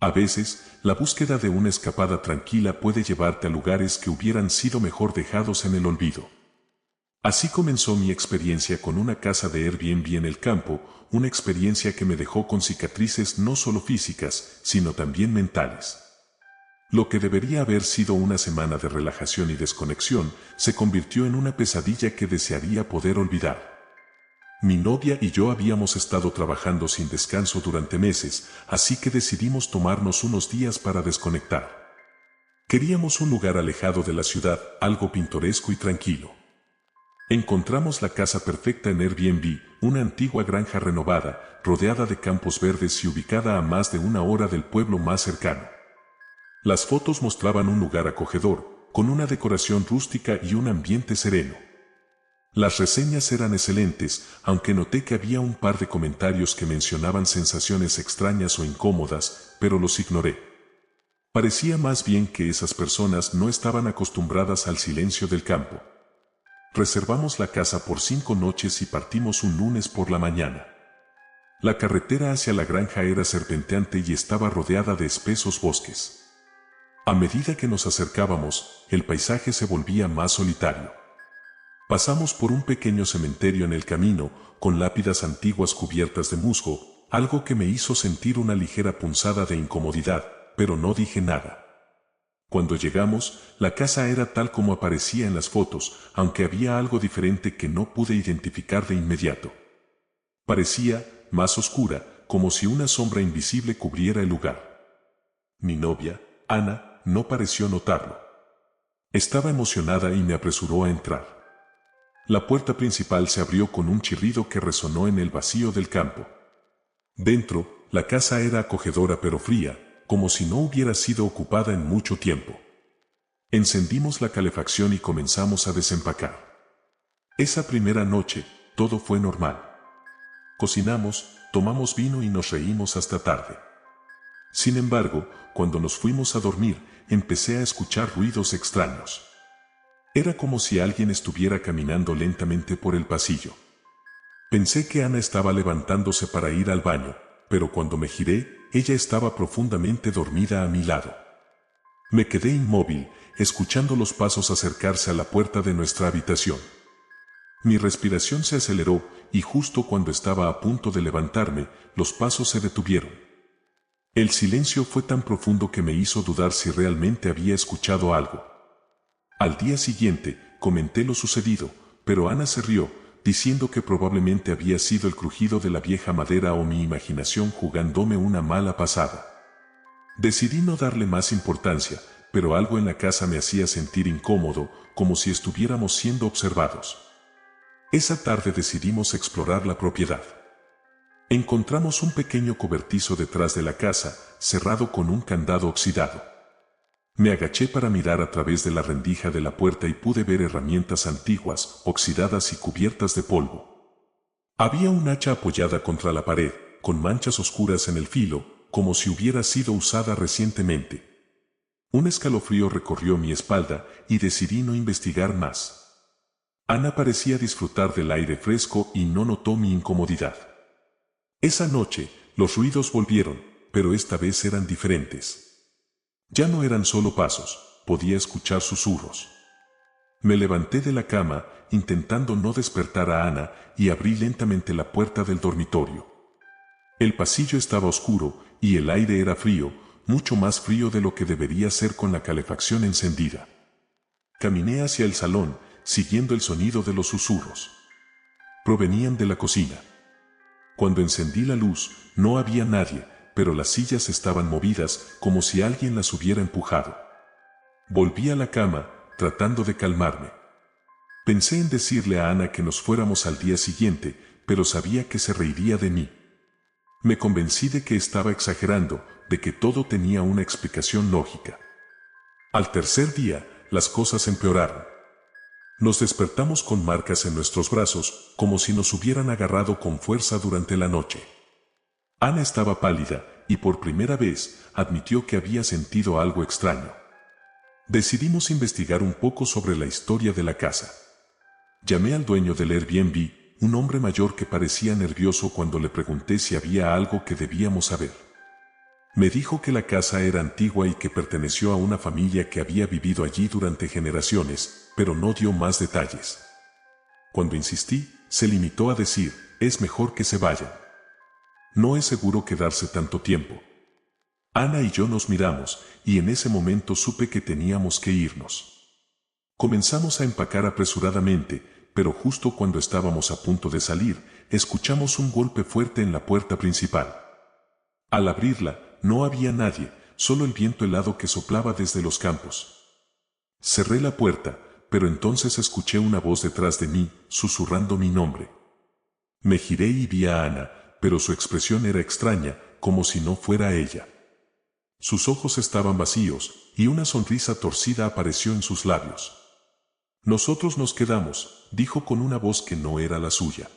A veces, la búsqueda de una escapada tranquila puede llevarte a lugares que hubieran sido mejor dejados en el olvido. Así comenzó mi experiencia con una casa de Airbnb en el campo, una experiencia que me dejó con cicatrices no solo físicas, sino también mentales. Lo que debería haber sido una semana de relajación y desconexión, se convirtió en una pesadilla que desearía poder olvidar. Mi novia y yo habíamos estado trabajando sin descanso durante meses, así que decidimos tomarnos unos días para desconectar. Queríamos un lugar alejado de la ciudad, algo pintoresco y tranquilo. Encontramos la casa perfecta en Airbnb, una antigua granja renovada, rodeada de campos verdes y ubicada a más de 1 hora del pueblo más cercano. Las fotos mostraban un lugar acogedor, con una decoración rústica y un ambiente sereno. Las reseñas eran excelentes, aunque noté que había un par de comentarios que mencionaban sensaciones extrañas o incómodas, pero los ignoré. Parecía más bien que esas personas no estaban acostumbradas al silencio del campo. Reservamos la casa por 5 noches y partimos un lunes por la mañana. La carretera hacia la granja era serpenteante y estaba rodeada de espesos bosques. A medida que nos acercábamos, el paisaje se volvía más solitario. Pasamos por un pequeño cementerio en el camino, con lápidas antiguas cubiertas de musgo, algo que me hizo sentir una ligera punzada de incomodidad, pero no dije nada. Cuando llegamos, la casa era tal como aparecía en las fotos, aunque había algo diferente que no pude identificar de inmediato. Parecía más oscura, como si una sombra invisible cubriera el lugar. Mi novia, Ana, no pareció notarlo. Estaba emocionada y me apresuró a entrar. La puerta principal se abrió con un chirrido que resonó en el vacío del campo. Dentro, la casa era acogedora pero fría, como si no hubiera sido ocupada en mucho tiempo. Encendimos la calefacción y comenzamos a desempacar. Esa primera noche, todo fue normal. Cocinamos, tomamos vino y nos reímos hasta tarde. Sin embargo, cuando nos fuimos a dormir, empecé a escuchar ruidos extraños. Era como si alguien estuviera caminando lentamente por el pasillo. Pensé que Ana estaba levantándose para ir al baño, pero cuando me giré, ella estaba profundamente dormida a mi lado. Me quedé inmóvil, escuchando los pasos acercarse a la puerta de nuestra habitación. Mi respiración se aceleró y justo cuando estaba a punto de levantarme, los pasos se detuvieron. El silencio fue tan profundo que me hizo dudar si realmente había escuchado algo. Al día siguiente, comenté lo sucedido, pero Ana se rió, diciendo que probablemente había sido el crujido de la vieja madera o mi imaginación jugándome una mala pasada. Decidí no darle más importancia, pero algo en la casa me hacía sentir incómodo, como si estuviéramos siendo observados. Esa tarde decidimos explorar la propiedad. Encontramos un pequeño cobertizo detrás de la casa, cerrado con un candado oxidado. Me agaché para mirar a través de la rendija de la puerta y pude ver herramientas antiguas, oxidadas y cubiertas de polvo. Había un hacha apoyada contra la pared, con manchas oscuras en el filo, como si hubiera sido usada recientemente. Un escalofrío recorrió mi espalda y decidí no investigar más. Ana parecía disfrutar del aire fresco y no notó mi incomodidad. Esa noche, los ruidos volvieron, pero esta vez eran diferentes. Ya no eran solo pasos, podía escuchar susurros. Me levanté de la cama, intentando no despertar a Ana, y abrí lentamente la puerta del dormitorio. El pasillo estaba oscuro, y el aire era frío, mucho más frío de lo que debería ser con la calefacción encendida. Caminé hacia el salón, siguiendo el sonido de los susurros. Provenían de la cocina. Cuando encendí la luz, no había nadie, pero las sillas estaban movidas como si alguien las hubiera empujado. Volví a la cama, tratando de calmarme. Pensé en decirle a Ana que nos fuéramos al día siguiente, pero sabía que se reiría de mí. Me convencí de que estaba exagerando, de que todo tenía una explicación lógica. Al tercer día, las cosas empeoraron. Nos despertamos con marcas en nuestros brazos, como si nos hubieran agarrado con fuerza durante la noche. Ana estaba pálida, y por primera vez, admitió que había sentido algo extraño. Decidimos investigar un poco sobre la historia de la casa. Llamé al dueño del Airbnb, un hombre mayor que parecía nervioso cuando le pregunté si había algo que debíamos saber. Me dijo que la casa era antigua y que perteneció a una familia que había vivido allí durante generaciones, pero no dio más detalles. Cuando insistí, se limitó a decir, es mejor que se vayan. No es seguro quedarse tanto tiempo. Ana y yo nos miramos, y en ese momento supe que teníamos que irnos. Comenzamos a empacar apresuradamente, pero justo cuando estábamos a punto de salir, escuchamos un golpe fuerte en la puerta principal. Al abrirla, no había nadie, solo el viento helado que soplaba desde los campos. Cerré la puerta, pero entonces escuché una voz detrás de mí, susurrando mi nombre. Me giré y vi a Ana, pero su expresión era extraña, como si no fuera ella. Sus ojos estaban vacíos, y una sonrisa torcida apareció en sus labios. Nosotros nos quedamos, dijo con una voz que no era la suya.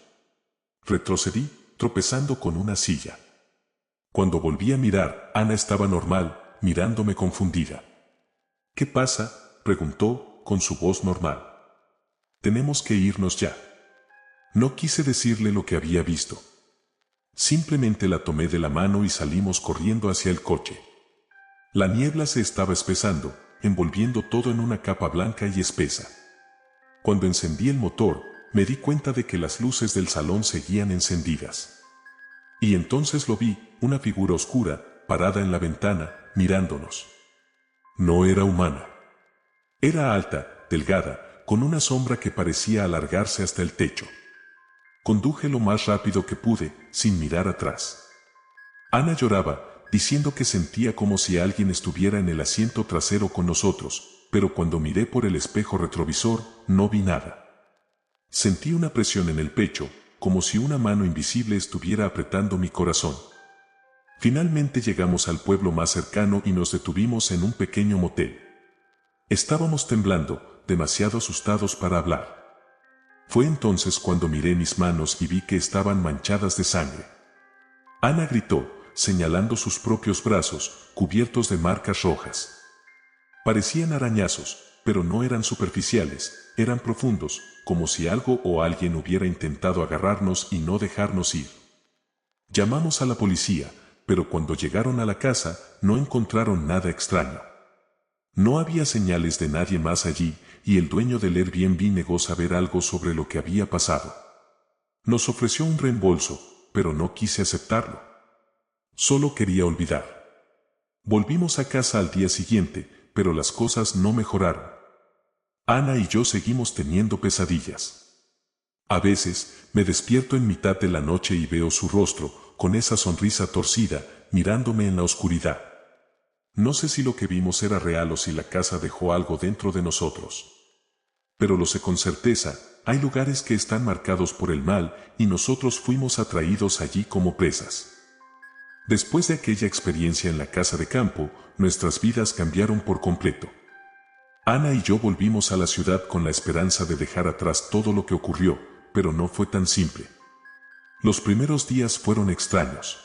Retrocedí, tropezando con una silla. Cuando volví a mirar, Ana estaba normal, mirándome confundida. ¿Qué pasa?, preguntó, con su voz normal. Tenemos que irnos ya. No quise decirle lo que había visto. Simplemente la tomé de la mano y salimos corriendo hacia el coche. La niebla se estaba espesando, envolviendo todo en una capa blanca y espesa. Cuando encendí el motor, me di cuenta de que las luces del salón seguían encendidas. Y entonces lo vi, una figura oscura, parada en la ventana, mirándonos. No era humana. Era alta, delgada, con una sombra que parecía alargarse hasta el techo. Conduje lo más rápido que pude, sin mirar atrás. Ana lloraba, diciendo que sentía como si alguien estuviera en el asiento trasero con nosotros, pero cuando miré por el espejo retrovisor, no vi nada. Sentí una presión en el pecho, como si una mano invisible estuviera apretando mi corazón. Finalmente llegamos al pueblo más cercano y nos detuvimos en un pequeño motel. Estábamos temblando, demasiado asustados para hablar. Fue entonces cuando miré mis manos y vi que estaban manchadas de sangre. Ana gritó, señalando sus propios brazos, cubiertos de marcas rojas. Parecían arañazos, pero no eran superficiales, eran profundos, como si algo o alguien hubiera intentado agarrarnos y no dejarnos ir. Llamamos a la policía, pero cuando llegaron a la casa, no encontraron nada extraño. No había señales de nadie más allí, y el dueño del Airbnb negó saber algo sobre lo que había pasado. Nos ofreció un reembolso, pero no quise aceptarlo. Solo quería olvidar. Volvimos a casa al día siguiente, pero las cosas no mejoraron. Ana y yo seguimos teniendo pesadillas. A veces, me despierto en mitad de la noche y veo su rostro, con esa sonrisa torcida, mirándome en la oscuridad. No sé si lo que vimos era real o si la casa dejó algo dentro de nosotros. Pero lo sé con certeza, hay lugares que están marcados por el mal y nosotros fuimos atraídos allí como presas. Después de aquella experiencia en la casa de campo, nuestras vidas cambiaron por completo. Ana y yo volvimos a la ciudad con la esperanza de dejar atrás todo lo que ocurrió, pero no fue tan simple. Los primeros días fueron extraños.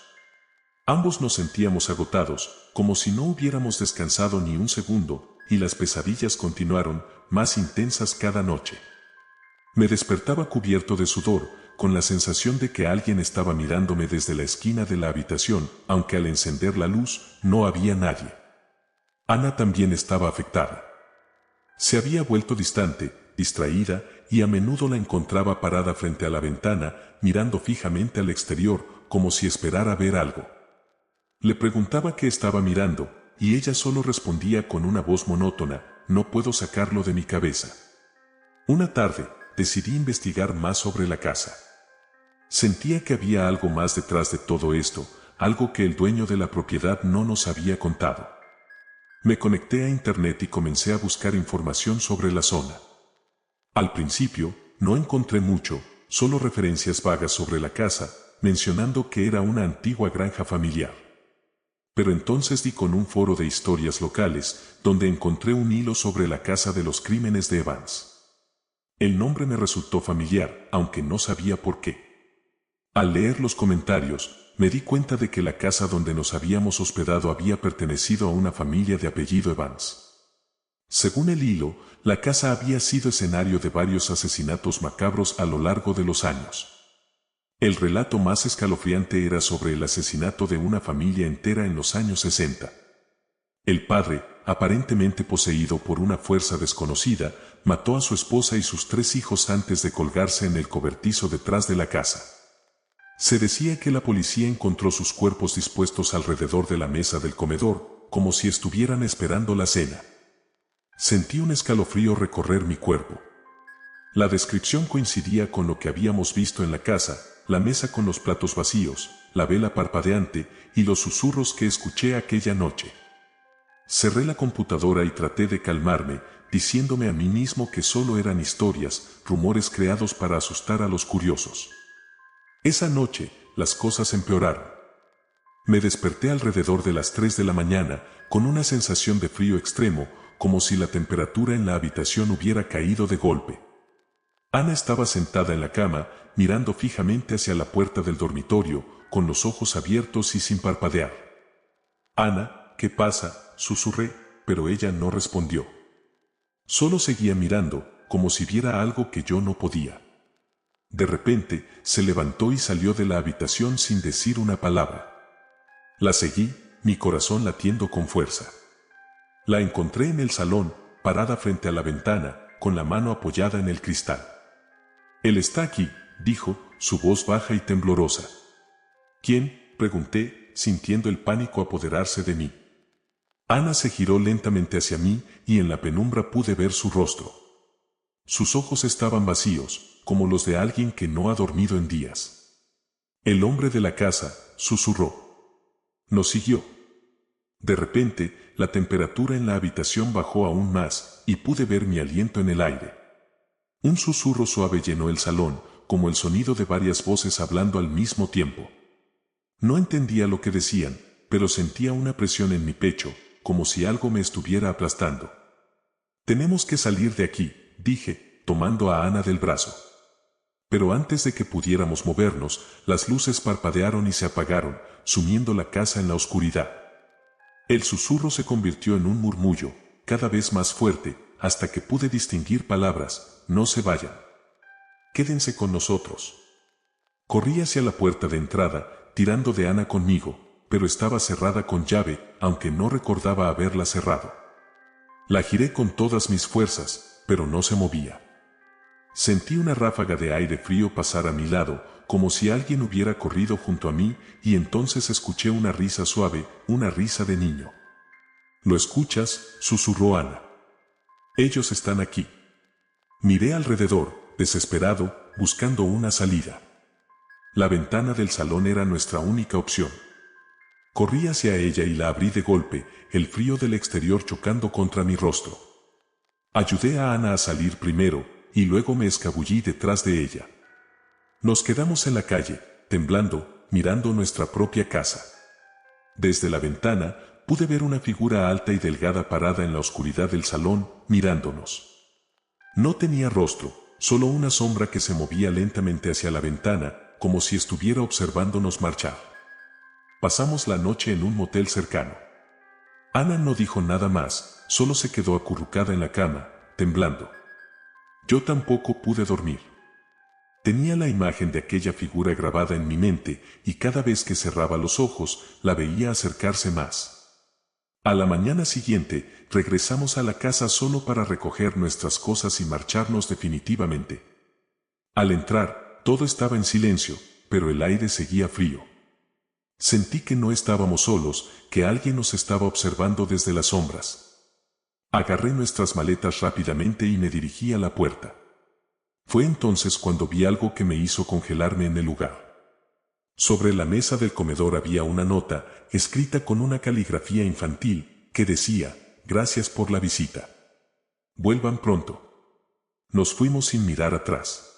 Ambos nos sentíamos agotados, como si no hubiéramos descansado ni un segundo, y las pesadillas continuaron, más intensas cada noche. Me despertaba cubierto de sudor, con la sensación de que alguien estaba mirándome desde la esquina de la habitación, aunque al encender la luz, no había nadie. Ana también estaba afectada. Se había vuelto distante, distraída, y a menudo la encontraba parada frente a la ventana, mirando fijamente al exterior, como si esperara ver algo. Le preguntaba qué estaba mirando, y ella solo respondía con una voz monótona, no puedo sacarlo de mi cabeza. Una tarde, decidí investigar más sobre la casa. Sentía que había algo más detrás de todo esto, algo que el dueño de la propiedad no nos había contado. Me conecté a internet y comencé a buscar información sobre la zona. Al principio, no encontré mucho, solo referencias vagas sobre la casa, mencionando que era una antigua granja familiar. Pero entonces di con un foro de historias locales, donde encontré un hilo sobre la casa de los crímenes de Evans. El nombre me resultó familiar, aunque no sabía por qué. Al leer los comentarios, me di cuenta de que la casa donde nos habíamos hospedado había pertenecido a una familia de apellido Evans. Según el hilo, la casa había sido escenario de varios asesinatos macabros a lo largo de los años. El relato más escalofriante era sobre el asesinato de una familia entera en los años 60. El padre, aparentemente poseído por una fuerza desconocida, mató a su esposa y sus 3 hijos antes de colgarse en el cobertizo detrás de la casa. Se decía que la policía encontró sus cuerpos dispuestos alrededor de la mesa del comedor, como si estuvieran esperando la cena. Sentí un escalofrío recorrer mi cuerpo. La descripción coincidía con lo que habíamos visto en la casa, la mesa con los platos vacíos, la vela parpadeante y los susurros que escuché aquella noche. Cerré la computadora y traté de calmarme, diciéndome a mí mismo que solo eran historias, rumores creados para asustar a los curiosos. Esa noche, las cosas empeoraron. Me desperté alrededor de las 3 de la mañana, con una sensación de frío extremo, como si la temperatura en la habitación hubiera caído de golpe. Ana estaba sentada en la cama, mirando fijamente hacia la puerta del dormitorio, con los ojos abiertos y sin parpadear. «Ana, ¿qué pasa?», susurré, pero ella no respondió. Solo seguía mirando, como si viera algo que yo no podía. De repente, se levantó y salió de la habitación sin decir una palabra. La seguí, mi corazón latiendo con fuerza. La encontré en el salón, parada frente a la ventana, con la mano apoyada en el cristal. «Él está aquí», dijo, su voz baja y temblorosa. «¿Quién?», pregunté, sintiendo el pánico apoderarse de mí. Ana se giró lentamente hacia mí y en la penumbra pude ver su rostro. Sus ojos estaban vacíos, como los de alguien que no ha dormido en días. «El hombre de la casa», susurró. Nos siguió. De repente, la temperatura en la habitación bajó aún más y pude ver mi aliento en el aire. Un susurro suave llenó el salón, como el sonido de varias voces hablando al mismo tiempo. No entendía lo que decían, pero sentía una presión en mi pecho, como si algo me estuviera aplastando. «Tenemos que salir de aquí», dije, tomando a Ana del brazo. Pero antes de que pudiéramos movernos, las luces parpadearon y se apagaron, sumiendo la casa en la oscuridad. El susurro se convirtió en un murmullo, cada vez más fuerte, hasta que pude distinguir palabras: «No se vayan. Quédense con nosotros». Corrí hacia la puerta de entrada, tirando de Ana conmigo, pero estaba cerrada con llave, aunque no recordaba haberla cerrado. La giré con todas mis fuerzas, pero no se movía. Sentí una ráfaga de aire frío pasar a mi lado, como si alguien hubiera corrido junto a mí, y entonces escuché una risa suave, una risa de niño. «¿Lo escuchas?», susurró Ana. «Ellos están aquí». Miré alrededor, desesperado, buscando una salida. La ventana del salón era nuestra única opción. Corrí hacia ella y la abrí de golpe, el frío del exterior chocando contra mi rostro. Ayudé a Ana a salir primero, y luego me escabullí detrás de ella. Nos quedamos en la calle, temblando, mirando nuestra propia casa. Desde la ventana, pude ver una figura alta y delgada parada en la oscuridad del salón, mirándonos. No tenía rostro, solo una sombra que se movía lentamente hacia la ventana, como si estuviera observándonos marchar. Pasamos la noche en un motel cercano. Ana no dijo nada más, solo se quedó acurrucada en la cama, temblando. Yo tampoco pude dormir. Tenía la imagen de aquella figura grabada en mi mente, y cada vez que cerraba los ojos, la veía acercarse más. A la mañana siguiente, regresamos a la casa solo para recoger nuestras cosas y marcharnos definitivamente. Al entrar, todo estaba en silencio, pero el aire seguía frío. Sentí que no estábamos solos, que alguien nos estaba observando desde las sombras. Agarré nuestras maletas rápidamente y me dirigí a la puerta. Fue entonces cuando vi algo que me hizo congelarme en el lugar. Sobre la mesa del comedor había una nota, escrita con una caligrafía infantil, que decía: «Gracias por la visita. Vuelvan pronto». Nos fuimos sin mirar atrás.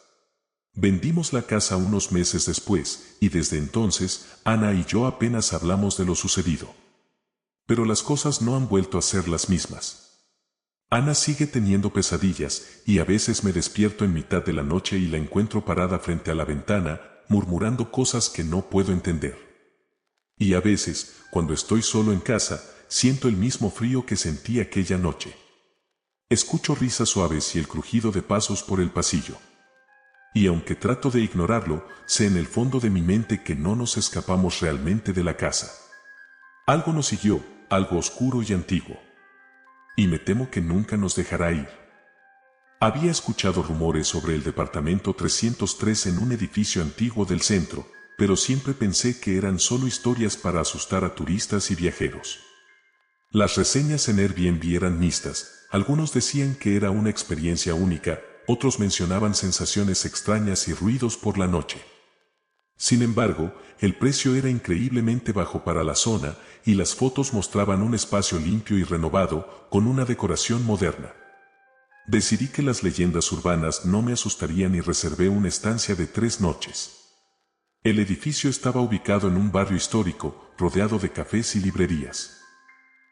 Vendimos la casa unos meses después, y desde entonces, Ana y yo apenas hablamos de lo sucedido. Pero las cosas no han vuelto a ser las mismas. Ana sigue teniendo pesadillas, y a veces me despierto en mitad de la noche y la encuentro parada frente a la ventana, murmurando cosas que no puedo entender. Y a veces, cuando estoy solo en casa, siento el mismo frío que sentí aquella noche. Escucho risas suaves y el crujido de pasos por el pasillo. Y aunque trato de ignorarlo, sé en el fondo de mi mente que no nos escapamos realmente de la casa. Algo nos siguió, algo oscuro y antiguo. Y me temo que nunca nos dejará ir. Había escuchado rumores sobre el departamento 303 en un edificio antiguo del centro, pero siempre pensé que eran solo historias para asustar a turistas y viajeros. Las reseñas en Airbnb eran mixtas, algunos decían que era una experiencia única, otros mencionaban sensaciones extrañas y ruidos por la noche. Sin embargo, el precio era increíblemente bajo para la zona y las fotos mostraban un espacio limpio y renovado, con una decoración moderna. Decidí que las leyendas urbanas no me asustarían y reservé una estancia de 3 noches. El edificio estaba ubicado en un barrio histórico, rodeado de cafés y librerías.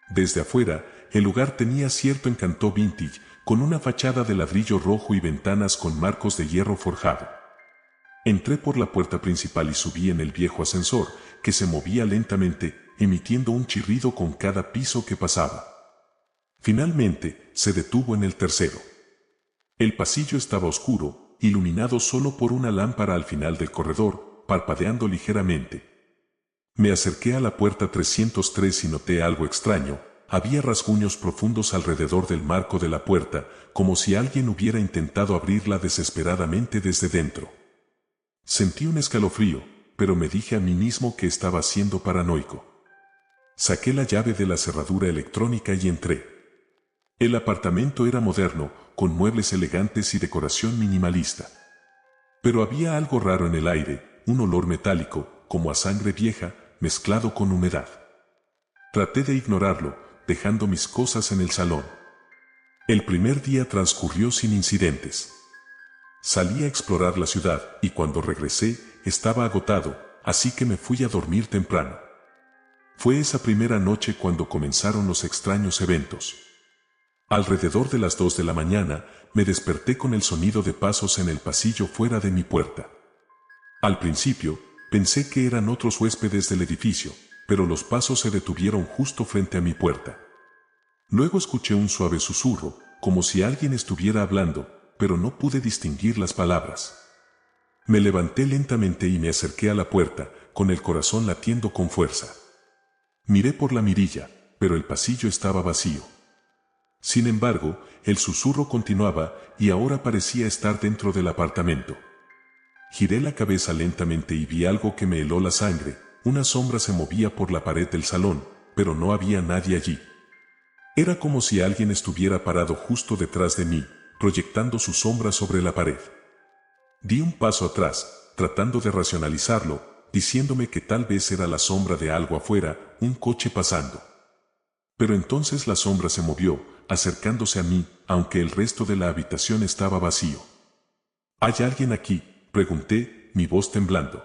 Desde afuera, el lugar tenía cierto encanto vintage, con una fachada de ladrillo rojo y ventanas con marcos de hierro forjado. Entré por la puerta principal y subí en el viejo ascensor, que se movía lentamente, emitiendo un chirrido con cada piso que pasaba. Finalmente, se detuvo en el tercero. El pasillo estaba oscuro, iluminado solo por una lámpara al final del corredor, parpadeando ligeramente. Me acerqué a la puerta 303 y noté algo extraño. Había rasguños profundos alrededor del marco de la puerta, como si alguien hubiera intentado abrirla desesperadamente desde dentro. Sentí un escalofrío, pero me dije a mí mismo que estaba siendo paranoico. Saqué la llave de la cerradura electrónica y entré. El apartamento era moderno, con muebles elegantes y decoración minimalista. Pero había algo raro en el aire, un olor metálico, como a sangre vieja, mezclado con humedad. Traté de ignorarlo, dejando mis cosas en el salón. El primer día transcurrió sin incidentes. Salí a explorar la ciudad y cuando regresé estaba agotado, así que me fui a dormir temprano. Fue esa primera noche cuando comenzaron los extraños eventos. Alrededor de las 2 de la mañana me desperté con el sonido de pasos en el pasillo fuera de mi puerta. Al principio, pensé que eran otros huéspedes del edificio, pero los pasos se detuvieron justo frente a mi puerta. Luego escuché un suave susurro, como si alguien estuviera hablando, pero no pude distinguir las palabras. Me levanté lentamente y me acerqué a la puerta, con el corazón latiendo con fuerza. Miré por la mirilla, pero el pasillo estaba vacío. Sin embargo, el susurro continuaba y ahora parecía estar dentro del apartamento. Giré la cabeza lentamente y vi algo que me heló la sangre. Una sombra se movía por la pared del salón, pero no había nadie allí. Era como si alguien estuviera parado justo detrás de mí, proyectando su sombra sobre la pared. Di un paso atrás, tratando de racionalizarlo, diciéndome que tal vez era la sombra de algo afuera, un coche pasando. Pero entonces la sombra se movió, acercándose a mí, aunque el resto de la habitación estaba vacío. ¿Hay alguien aquí?, pregunté, mi voz temblando.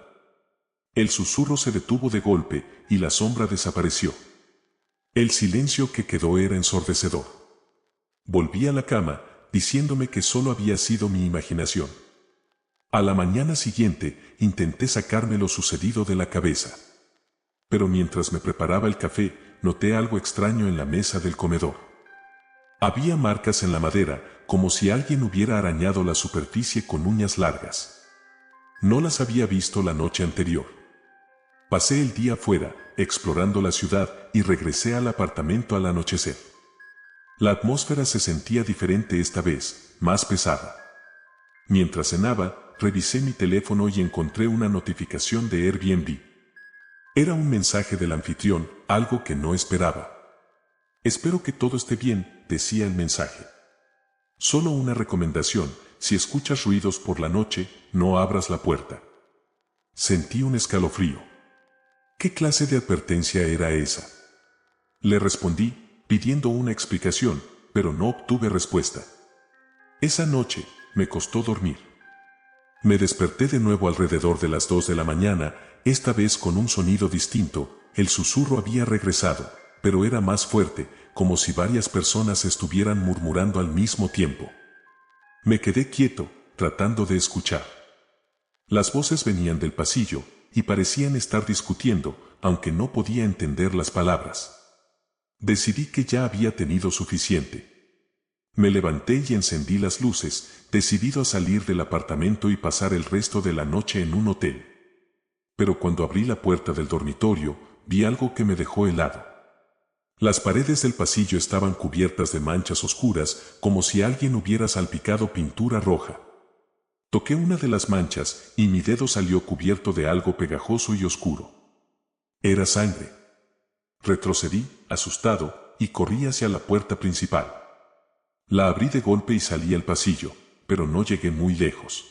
El susurro se detuvo de golpe y la sombra desapareció. El silencio que quedó era ensordecedor. Volví a la cama, diciéndome que solo había sido mi imaginación. A la mañana siguiente, intenté sacarme lo sucedido de la cabeza. Pero mientras me preparaba el café, noté algo extraño en la mesa del comedor. Había marcas en la madera, como si alguien hubiera arañado la superficie con uñas largas. No las había visto la noche anterior. Pasé el día fuera, explorando la ciudad, y regresé al apartamento al anochecer. La atmósfera se sentía diferente esta vez, más pesada. Mientras cenaba, revisé mi teléfono y encontré una notificación de Airbnb. Era un mensaje del anfitrión, algo que no esperaba. Espero que todo esté bien, decía el mensaje. Solo una recomendación, si escuchas ruidos por la noche, no abras la puerta. Sentí un escalofrío. ¿Qué clase de advertencia era esa? Le respondí, pidiendo una explicación, pero no obtuve respuesta. Esa noche, me costó dormir. Me desperté de nuevo alrededor de las 2 de la mañana, esta vez con un sonido distinto. El susurro había regresado, pero era más fuerte, como si varias personas estuvieran murmurando al mismo tiempo. Me quedé quieto, tratando de escuchar. Las voces venían del pasillo, y parecían estar discutiendo, aunque no podía entender las palabras. Decidí que ya había tenido suficiente. Me levanté y encendí las luces, decidido a salir del apartamento y pasar el resto de la noche en un hotel. Pero cuando abrí la puerta del dormitorio, vi algo que me dejó helado. Las paredes del pasillo estaban cubiertas de manchas oscuras, como si alguien hubiera salpicado pintura roja. Toqué una de las manchas y mi dedo salió cubierto de algo pegajoso y oscuro. Era sangre. Retrocedí, asustado, y corrí hacia la puerta principal. La abrí de golpe y salí al pasillo, pero no llegué muy lejos.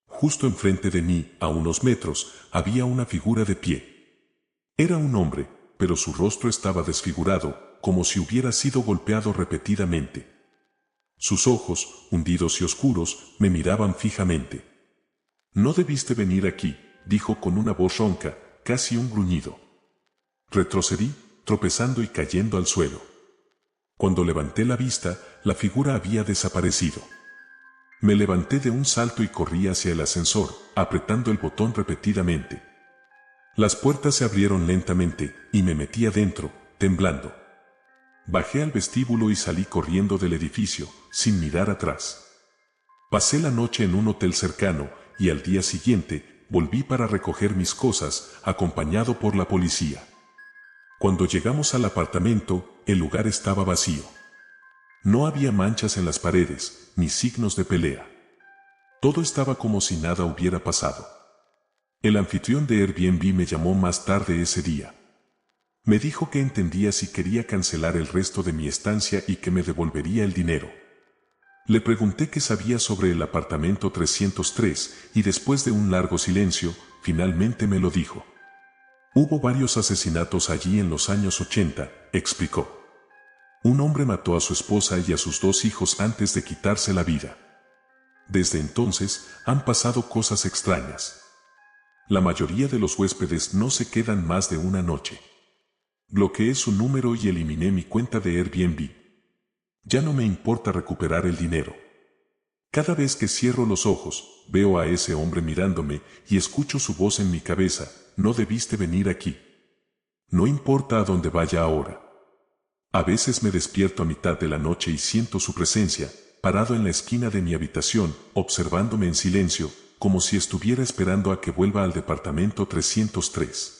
Justo enfrente de mí, a unos metros, había una figura de pie. Era un hombre, pero su rostro estaba desfigurado, como si hubiera sido golpeado repetidamente. Sus ojos, hundidos y oscuros, me miraban fijamente. «No debiste venir aquí», dijo con una voz ronca, casi un gruñido. Retrocedí, tropezando y cayendo al suelo. Cuando levanté la vista, la figura había desaparecido. Me levanté de un salto y corrí hacia el ascensor, apretando el botón repetidamente. Las puertas se abrieron lentamente, y me metí adentro, temblando. Bajé al vestíbulo y salí corriendo del edificio, sin mirar atrás. Pasé la noche en un hotel cercano, y al día siguiente, volví para recoger mis cosas, acompañado por la policía. Cuando llegamos al apartamento, el lugar estaba vacío. No había manchas en las paredes, ni signos de pelea. Todo estaba como si nada hubiera pasado. El anfitrión de Airbnb me llamó más tarde ese día. Me dijo que entendía si quería cancelar el resto de mi estancia y que me devolvería el dinero. Le pregunté qué sabía sobre el apartamento 303 y después de un largo silencio, finalmente me lo dijo. Hubo varios asesinatos allí en los años 80, explicó. Un hombre mató a su esposa y a sus 2 hijos antes de quitarse la vida. Desde entonces, han pasado cosas extrañas. La mayoría de los huéspedes no se quedan más de una noche. Bloqueé su número y eliminé mi cuenta de Airbnb. Ya no me importa recuperar el dinero. Cada vez que cierro los ojos, veo a ese hombre mirándome y escucho su voz en mi cabeza: no debiste venir aquí. No importa a dónde vaya ahora. A veces me despierto a mitad de la noche y siento su presencia, parado en la esquina de mi habitación, observándome en silencio, como si estuviera esperando a que vuelva al departamento 303.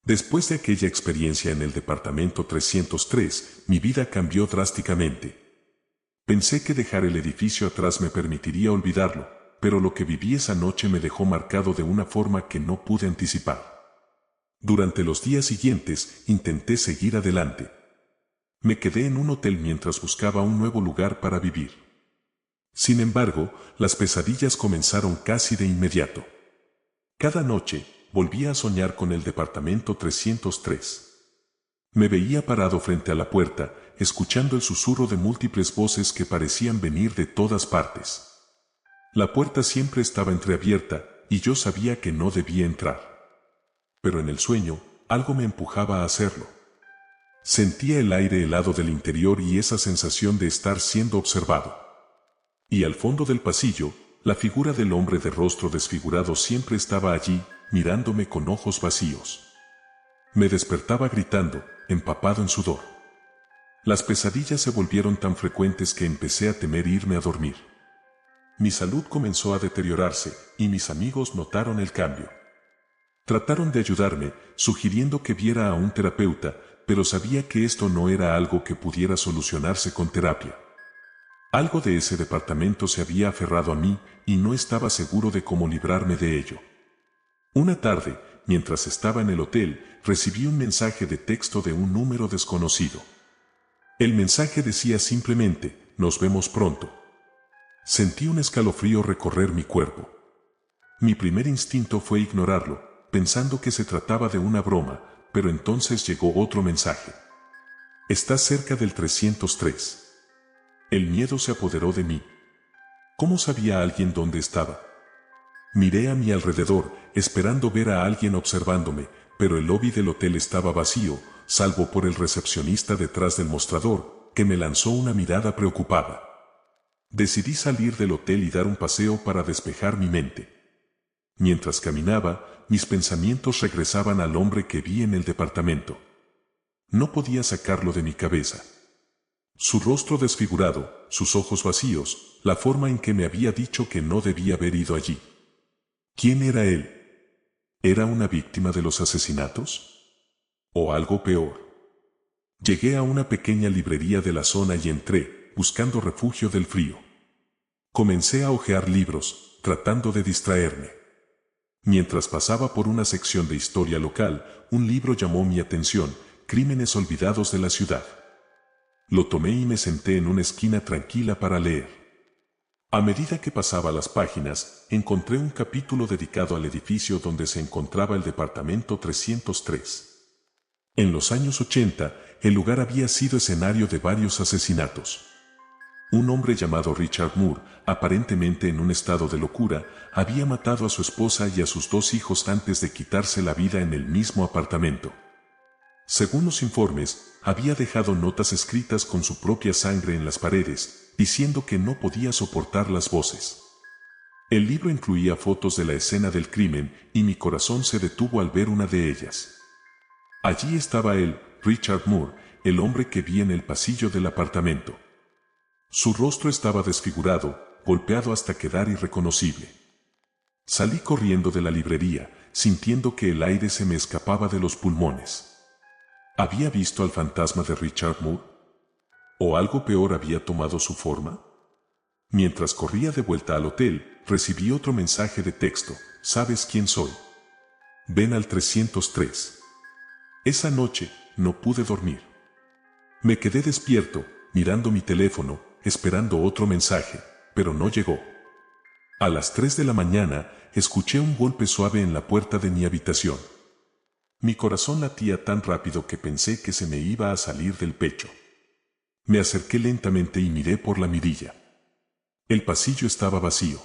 Después de aquella experiencia en el departamento 303, mi vida cambió drásticamente. Pensé que dejar el edificio atrás me permitiría olvidarlo, pero lo que viví esa noche me dejó marcado de una forma que no pude anticipar. Durante los días siguientes, intenté seguir adelante. Me quedé en un hotel mientras buscaba un nuevo lugar para vivir. Sin embargo, las pesadillas comenzaron casi de inmediato. Cada noche, volvía a soñar con el departamento 303. Me veía parado frente a la puerta, escuchando el susurro de múltiples voces que parecían venir de todas partes. La puerta siempre estaba entreabierta, y yo sabía que no debía entrar. Pero en el sueño, algo me empujaba a hacerlo. Sentía el aire helado del interior y esa sensación de estar siendo observado. Y al fondo del pasillo, la figura del hombre de rostro desfigurado siempre estaba allí, mirándome con ojos vacíos. Me despertaba gritando, empapado en sudor. Las pesadillas se volvieron tan frecuentes que empecé a temer irme a dormir. Mi salud comenzó a deteriorarse, y mis amigos notaron el cambio. Trataron de ayudarme, sugiriendo que viera a un terapeuta, pero sabía que esto no era algo que pudiera solucionarse con terapia. Algo de ese departamento se había aferrado a mí, y no estaba seguro de cómo librarme de ello. Una tarde, mientras estaba en el hotel, recibí un mensaje de texto de un número desconocido. El mensaje decía simplemente: «Nos vemos pronto». Sentí un escalofrío recorrer mi cuerpo. Mi primer instinto fue ignorarlo, pensando que se trataba de una broma, pero entonces llegó otro mensaje. «Estás cerca del 303». El miedo se apoderó de mí. ¿Cómo sabía alguien dónde estaba? Miré a mi alrededor, esperando ver a alguien observándome, pero el lobby del hotel estaba vacío, salvo por el recepcionista detrás del mostrador, que me lanzó una mirada preocupada. Decidí salir del hotel y dar un paseo para despejar mi mente. Mientras caminaba, mis pensamientos regresaban al hombre que vi en el departamento. No podía sacarlo de mi cabeza. Su rostro desfigurado, sus ojos vacíos, la forma en que me había dicho que no debía haber ido allí. ¿Quién era él? ¿Era una víctima de los asesinatos? ¿O algo peor? Llegué a una pequeña librería de la zona y entré, buscando refugio del frío. Comencé a hojear libros, tratando de distraerme. Mientras pasaba por una sección de historia local, un libro llamó mi atención, Crímenes olvidados de la ciudad. Lo tomé y me senté en una esquina tranquila para leer. A medida que pasaba las páginas, encontré un capítulo dedicado al edificio donde se encontraba el departamento 303. En los años 80, el lugar había sido escenario de varios asesinatos. Un hombre llamado Richard Moore, aparentemente en un estado de locura, había matado a su esposa y a sus 2 hijos antes de quitarse la vida en el mismo apartamento. Según los informes, había dejado notas escritas con su propia sangre en las paredes, diciendo que no podía soportar las voces. El libro incluía fotos de la escena del crimen y mi corazón se detuvo al ver una de ellas. Allí estaba él, Richard Moore, el hombre que vi en el pasillo del apartamento. Su rostro estaba desfigurado, golpeado hasta quedar irreconocible. Salí corriendo de la librería, sintiendo que el aire se me escapaba de los pulmones. ¿Había visto al fantasma de Richard Moore? ¿O algo peor había tomado su forma? Mientras corría de vuelta al hotel, recibí otro mensaje de texto: ¿sabes quién soy? Ven al 303. Esa noche, no pude dormir. Me quedé despierto, mirando mi teléfono, esperando otro mensaje, pero no llegó. A las 3 de la mañana, escuché un golpe suave en la puerta de mi habitación. Mi corazón latía tan rápido que pensé que se me iba a salir del pecho. Me acerqué lentamente y miré por la mirilla. El pasillo estaba vacío.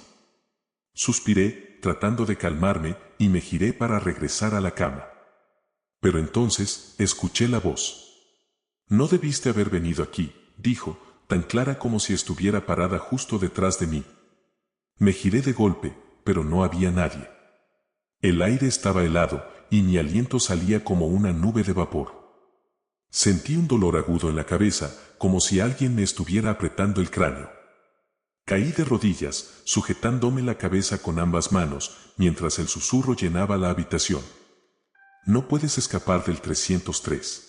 Suspiré, tratando de calmarme, y me giré para regresar a la cama. Pero entonces, escuché la voz. No debiste haber venido aquí, dijo, tan clara como si estuviera parada justo detrás de mí. Me giré de golpe, pero no había nadie. El aire estaba helado, y mi aliento salía como una nube de vapor. Sentí un dolor agudo en la cabeza, como si alguien me estuviera apretando el cráneo. Caí de rodillas, sujetándome la cabeza con ambas manos, mientras el susurro llenaba la habitación. No puedes escapar del 303.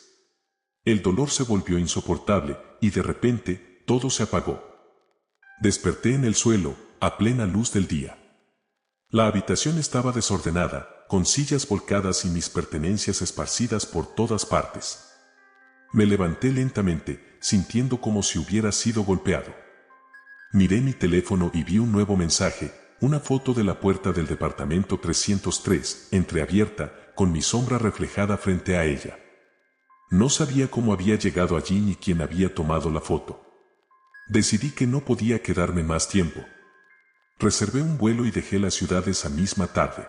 El dolor se volvió insoportable, y de repente, todo se apagó. Desperté en el suelo, a plena luz del día. La habitación estaba desordenada, con sillas volcadas y mis pertenencias esparcidas por todas partes. Me levanté lentamente, sintiendo como si hubiera sido golpeado. Miré mi teléfono y vi un nuevo mensaje, una foto de la puerta del departamento 303, entreabierta, con mi sombra reflejada frente a ella. No sabía cómo había llegado allí ni quién había tomado la foto. Decidí que no podía quedarme más tiempo. Reservé un vuelo y dejé la ciudad esa misma tarde.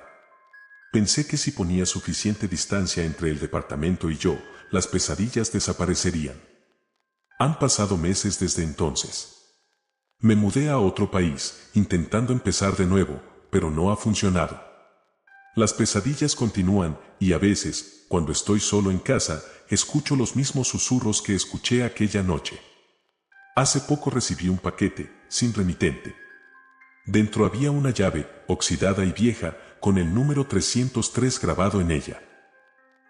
Pensé que si ponía suficiente distancia entre el departamento y yo, las pesadillas desaparecerían. Han pasado meses desde entonces. Me mudé a otro país, intentando empezar de nuevo, pero no ha funcionado. Las pesadillas continúan, y a veces, cuando estoy solo en casa, escucho los mismos susurros que escuché aquella noche. Hace poco recibí un paquete, sin remitente. Dentro había una llave, oxidada y vieja, con el número 303 grabado en ella.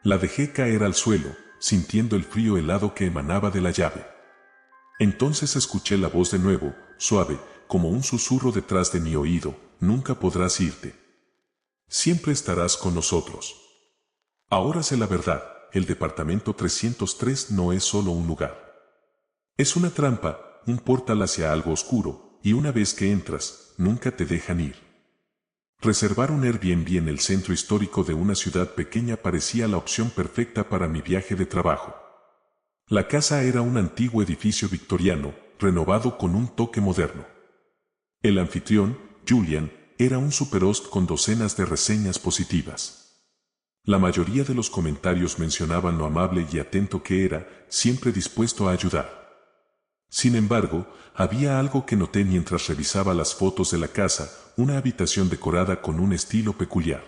La dejé caer al suelo, sintiendo el frío helado que emanaba de la llave. Entonces escuché la voz de nuevo, suave, como un susurro detrás de mi oído: nunca podrás irte. Siempre estarás con nosotros. Ahora sé la verdad, el departamento 303 no es solo un lugar. Es una trampa, un portal hacia algo oscuro, y una vez que entras, nunca te dejan ir. Reservar un Airbnb en el centro histórico de una ciudad pequeña parecía la opción perfecta para mi viaje de trabajo. La casa era un antiguo edificio victoriano, renovado con un toque moderno. El anfitrión, Julian, era un superhost con docenas de reseñas positivas. La mayoría de los comentarios mencionaban lo amable y atento que era, siempre dispuesto a ayudar. Sin embargo, había algo que noté mientras revisaba las fotos de la casa: una habitación decorada con un estilo peculiar.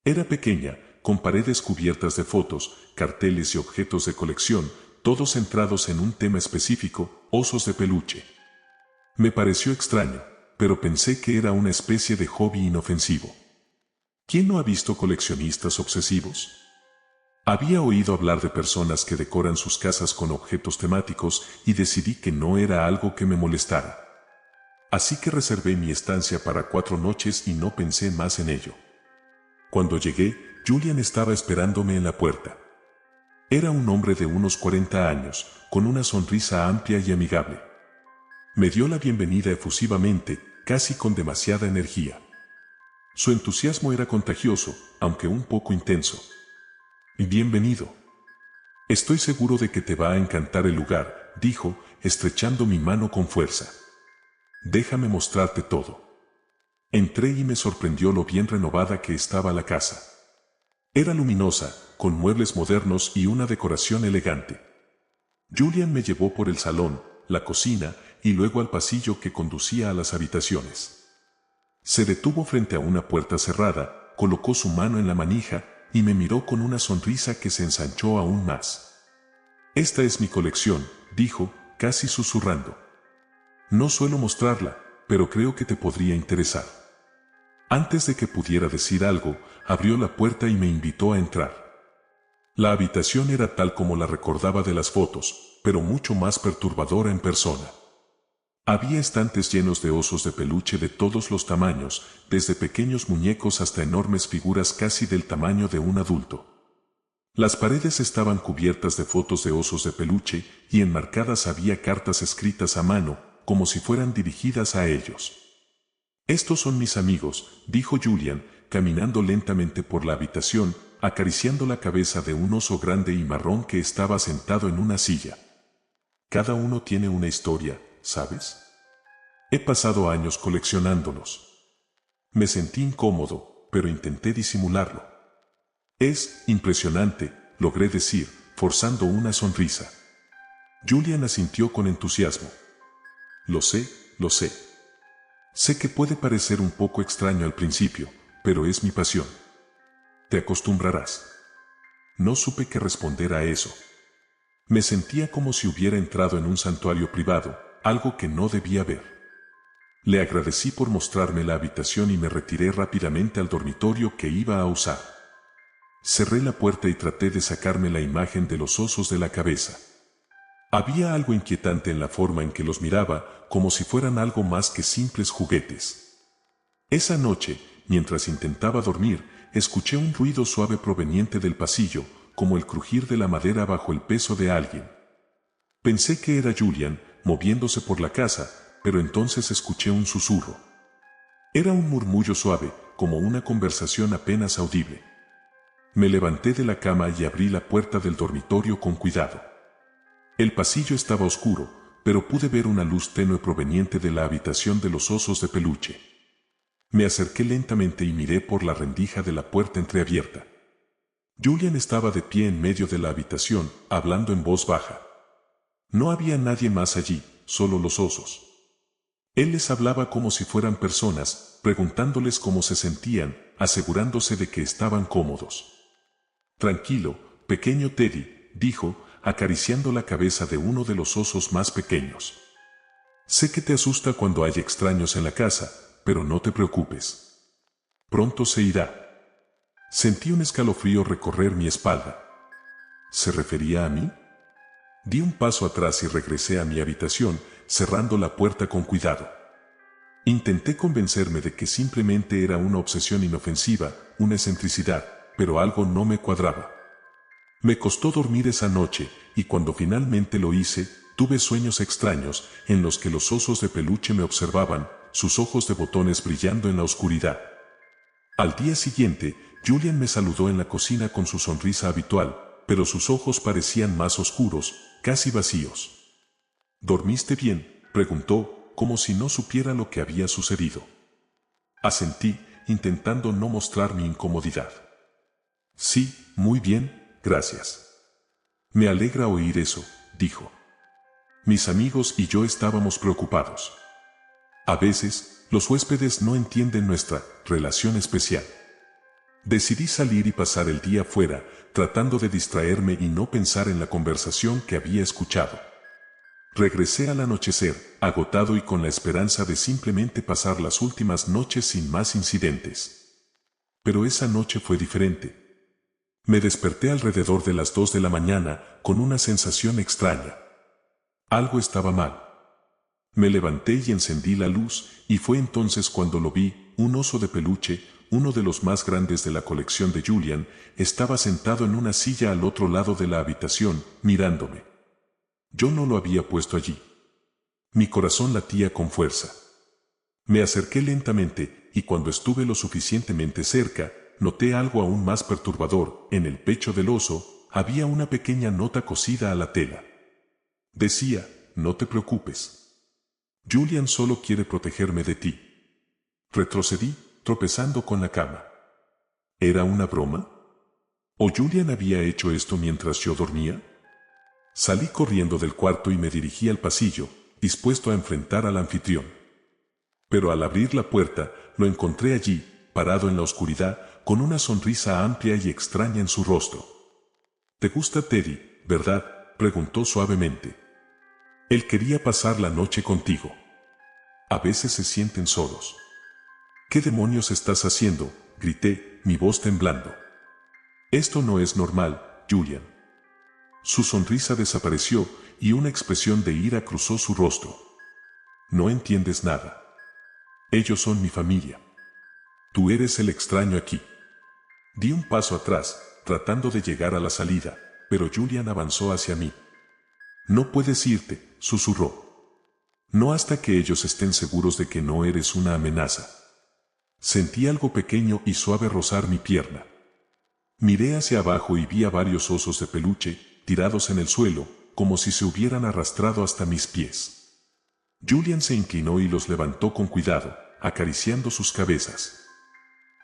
Era pequeña, con paredes cubiertas de fotos, carteles y objetos de colección, todos centrados en un tema específico, osos de peluche. Me pareció extraño, pero pensé que era una especie de hobby inofensivo. ¿Quién no ha visto coleccionistas obsesivos? Había oído hablar de personas que decoran sus casas con objetos temáticos y decidí que no era algo que me molestara. Así que reservé mi estancia para 4 noches y no pensé más en ello. Cuando llegué, Julian estaba esperándome en la puerta. Era un hombre de unos 40 años, con una sonrisa amplia y amigable. Me dio la bienvenida efusivamente, casi con demasiada energía. Su entusiasmo era contagioso, aunque un poco intenso. Bienvenido. Estoy seguro de que te va a encantar el lugar, dijo, estrechando mi mano con fuerza. Déjame mostrarte todo. Entré y me sorprendió lo bien renovada que estaba la casa. Era luminosa, con muebles modernos y una decoración elegante. Julian me llevó por el salón, la cocina y luego al pasillo que conducía a las habitaciones. Se detuvo frente a una puerta cerrada, colocó su mano en la manija y me miró con una sonrisa que se ensanchó aún más. Esta es mi colección, dijo, casi susurrando. No suelo mostrarla, pero creo que te podría interesar. Antes de que pudiera decir algo, abrió la puerta y me invitó a entrar. La habitación era tal como la recordaba de las fotos, pero mucho más perturbadora en persona. Había estantes llenos de osos de peluche de todos los tamaños, desde pequeños muñecos hasta enormes figuras casi del tamaño de un adulto. Las paredes estaban cubiertas de fotos de osos de peluche y enmarcadas había cartas escritas a mano, como si fueran dirigidas a ellos. Estos son mis amigos, dijo Julian, caminando lentamente por la habitación, acariciando la cabeza de un oso grande y marrón que estaba sentado en una silla. Cada uno tiene una historia, ¿sabes? He pasado años coleccionándolos. Me sentí incómodo, pero intenté disimularlo. Es impresionante, logré decir, forzando una sonrisa. Julian asintió con entusiasmo. Lo sé, lo sé. Sé que puede parecer un poco extraño al principio, pero es mi pasión. Te acostumbrarás. No supe qué responder a eso. Me sentía como si hubiera entrado en un santuario privado, algo que no debía ver. Le agradecí por mostrarme la habitación y me retiré rápidamente al dormitorio que iba a usar. Cerré la puerta y traté de sacarme la imagen de los osos de la cabeza. Había algo inquietante en la forma en que los miraba, como si fueran algo más que simples juguetes. Esa noche, mientras intentaba dormir, escuché un ruido suave proveniente del pasillo, como el crujir de la madera bajo el peso de alguien. Pensé que era Julian, moviéndose por la casa, pero entonces escuché un susurro. Era un murmullo suave, como una conversación apenas audible. Me levanté de la cama y abrí la puerta del dormitorio con cuidado. El pasillo estaba oscuro, pero pude ver una luz tenue proveniente de la habitación de los osos de peluche. Me acerqué lentamente y miré por la rendija de la puerta entreabierta. Julian estaba de pie en medio de la habitación, hablando en voz baja. No había nadie más allí, solo los osos. Él les hablaba como si fueran personas, preguntándoles cómo se sentían, asegurándose de que estaban cómodos. Tranquilo, pequeño Teddy, dijo, acariciando la cabeza de uno de los osos más pequeños. Sé que te asusta cuando hay extraños en la casa, pero no te preocupes. Pronto se irá. Sentí un escalofrío recorrer mi espalda. ¿Se refería a mí? Di un paso atrás y regresé a mi habitación, cerrando la puerta con cuidado. Intenté convencerme de que simplemente era una obsesión inofensiva, una excentricidad, pero algo no me cuadraba. Me costó dormir esa noche, y cuando finalmente lo hice, tuve sueños extraños, en los que los osos de peluche me observaban, sus ojos de botones brillando en la oscuridad. Al día siguiente, Julian me saludó en la cocina con su sonrisa habitual, pero sus ojos parecían más oscuros, casi vacíos. ¿Dormiste bien?, preguntó, como si no supiera lo que había sucedido. Asentí, intentando no mostrar mi incomodidad. Sí, muy bien, gracias. Me alegra oír eso, dijo. Mis amigos y yo estábamos preocupados. A veces, los huéspedes no entienden nuestra relación especial. Decidí salir y pasar el día fuera, tratando de distraerme y no pensar en la conversación que había escuchado. Regresé al anochecer, agotado y con la esperanza de simplemente pasar las últimas noches sin más incidentes. Pero esa noche fue diferente. Me desperté alrededor de las 2 de la mañana con una sensación extraña. Algo estaba mal. Me levanté y encendí la luz, y fue entonces cuando lo vi. Un oso de peluche, uno de los más grandes de la colección de Julian, estaba sentado en una silla al otro lado de la habitación, mirándome. Yo no lo había puesto allí. Mi corazón latía con fuerza. Me acerqué lentamente, y cuando estuve lo suficientemente cerca, noté algo aún más perturbador. En el pecho del oso había una pequeña nota cosida a la tela. Decía: no te preocupes. Julian solo quiere protegerme de ti. Retrocedí, tropezando con la cama. ¿Era una broma? ¿O Julian había hecho esto mientras yo dormía? Salí corriendo del cuarto y me dirigí al pasillo, dispuesto a enfrentar al anfitrión. Pero al abrir la puerta, lo encontré allí, parado en la oscuridad, con una sonrisa amplia y extraña en su rostro. «¿Te gusta Teddy, verdad?», preguntó suavemente. «Él quería pasar la noche contigo. A veces se sienten solos». «¿Qué demonios estás haciendo?», grité, mi voz temblando. «Esto no es normal, Julian». Su sonrisa desapareció y una expresión de ira cruzó su rostro. «No entiendes nada. Ellos son mi familia. Tú eres el extraño aquí». Di un paso atrás, tratando de llegar a la salida, pero Julian avanzó hacia mí. «No puedes irte», susurró. «No hasta que ellos estén seguros de que no eres una amenaza». Sentí algo pequeño y suave rozar mi pierna. Miré hacia abajo y vi a varios osos de peluche, tirados en el suelo, como si se hubieran arrastrado hasta mis pies. Julian se inclinó y los levantó con cuidado, acariciando sus cabezas.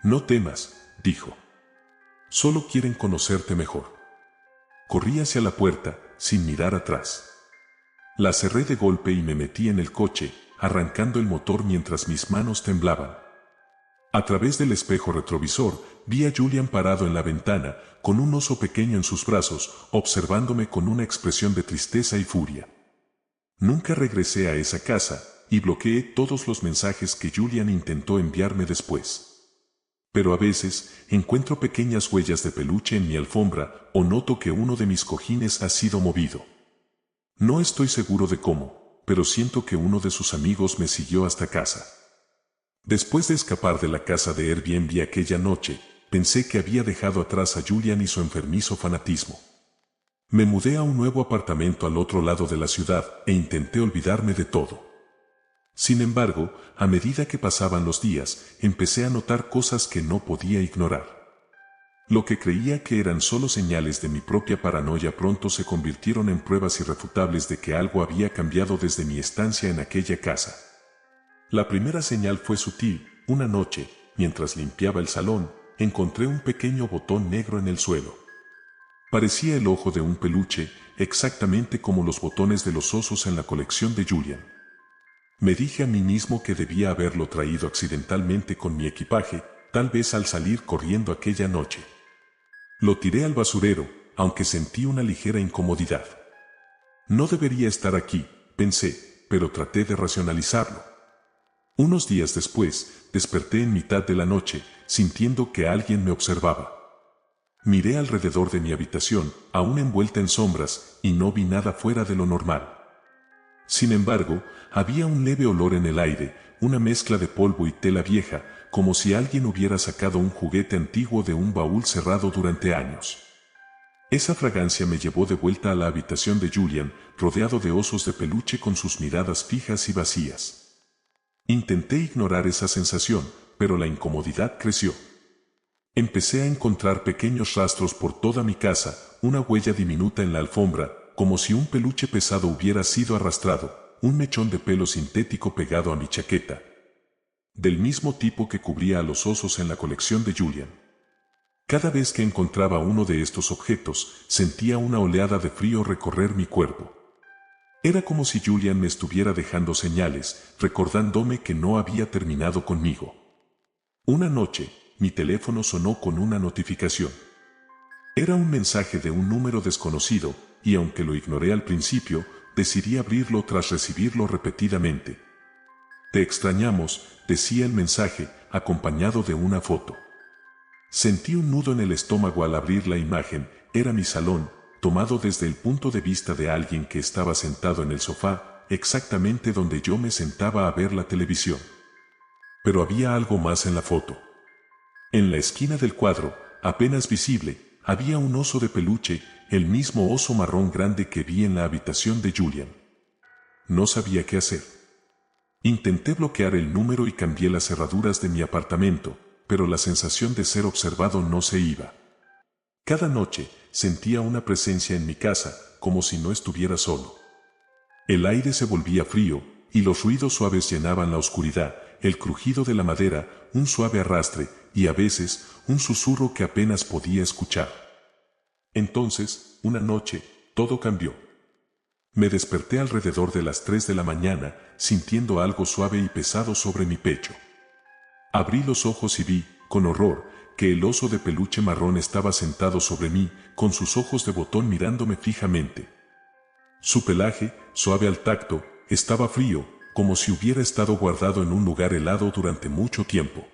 «No temas», dijo. «Solo quieren conocerte mejor». Corrí hacia la puerta, sin mirar atrás. La cerré de golpe y me metí en el coche, arrancando el motor mientras mis manos temblaban. A través del espejo retrovisor, vi a Julian parado en la ventana, con un oso pequeño en sus brazos, observándome con una expresión de tristeza y furia. Nunca regresé a esa casa, y bloqueé todos los mensajes que Julian intentó enviarme después. Pero a veces, encuentro pequeñas huellas de peluche en mi alfombra, o noto que uno de mis cojines ha sido movido. No estoy seguro de cómo, pero siento que uno de sus amigos me siguió hasta casa. Después de escapar de la casa de Airbnb aquella noche, pensé que había dejado atrás a Julian y su enfermizo fanatismo. Me mudé a un nuevo apartamento al otro lado de la ciudad e intenté olvidarme de todo. Sin embargo, a medida que pasaban los días, empecé a notar cosas que no podía ignorar. Lo que creía que eran solo señales de mi propia paranoia pronto se convirtieron en pruebas irrefutables de que algo había cambiado desde mi estancia en aquella casa. La primera señal fue sutil. Una noche, mientras limpiaba el salón, encontré un pequeño botón negro en el suelo. Parecía el ojo de un peluche, exactamente como los botones de los osos en la colección de Julian. Me dije a mí mismo que debía haberlo traído accidentalmente con mi equipaje, tal vez al salir corriendo aquella noche. Lo tiré al basurero, aunque sentí una ligera incomodidad. No debería estar aquí, pensé, pero traté de racionalizarlo. Unos días después, desperté en mitad de la noche, sintiendo que alguien me observaba. Miré alrededor de mi habitación, aún envuelta en sombras, y no vi nada fuera de lo normal. Sin embargo, había un leve olor en el aire, una mezcla de polvo y tela vieja, como si alguien hubiera sacado un juguete antiguo de un baúl cerrado durante años. Esa fragancia me llevó de vuelta a la habitación de Julian, rodeado de osos de peluche con sus miradas fijas y vacías. Intenté ignorar esa sensación, pero la incomodidad creció. Empecé a encontrar pequeños rastros por toda mi casa, una huella diminuta en la alfombra, como si un peluche pesado hubiera sido arrastrado, un mechón de pelo sintético pegado a mi chaqueta, del mismo tipo que cubría a los osos en la colección de Julian. Cada vez que encontraba uno de estos objetos, sentía una oleada de frío recorrer mi cuerpo. Era como si Julian me estuviera dejando señales, recordándome que no había terminado conmigo. Una noche, mi teléfono sonó con una notificación. Era un mensaje de un número desconocido, y aunque lo ignoré al principio, decidí abrirlo tras recibirlo repetidamente. Te extrañamos, decía el mensaje, acompañado de una foto. Sentí un nudo en el estómago al abrir la imagen. Era mi salón, tomado desde el punto de vista de alguien que estaba sentado en el sofá, exactamente donde yo me sentaba a ver la televisión. Pero había algo más en la foto. En la esquina del cuadro, apenas visible, había un oso de peluche, el mismo oso marrón grande que vi en la habitación de Julian. No sabía qué hacer. Intenté bloquear el número y cambié las cerraduras de mi apartamento, pero la sensación de ser observado no se iba. Cada noche sentía una presencia en mi casa, como si no estuviera solo. El aire se volvía frío, y los ruidos suaves llenaban la oscuridad, el crujido de la madera, un suave arrastre, y a veces, un susurro que apenas podía escuchar. Entonces, una noche, todo cambió. Me desperté alrededor de las 3 de la mañana, sintiendo algo suave y pesado sobre mi pecho. Abrí los ojos y vi, con horror, que el oso de peluche marrón estaba sentado sobre mí, con sus ojos de botón mirándome fijamente. Su pelaje, suave al tacto, estaba frío, como si hubiera estado guardado en un lugar helado durante mucho tiempo.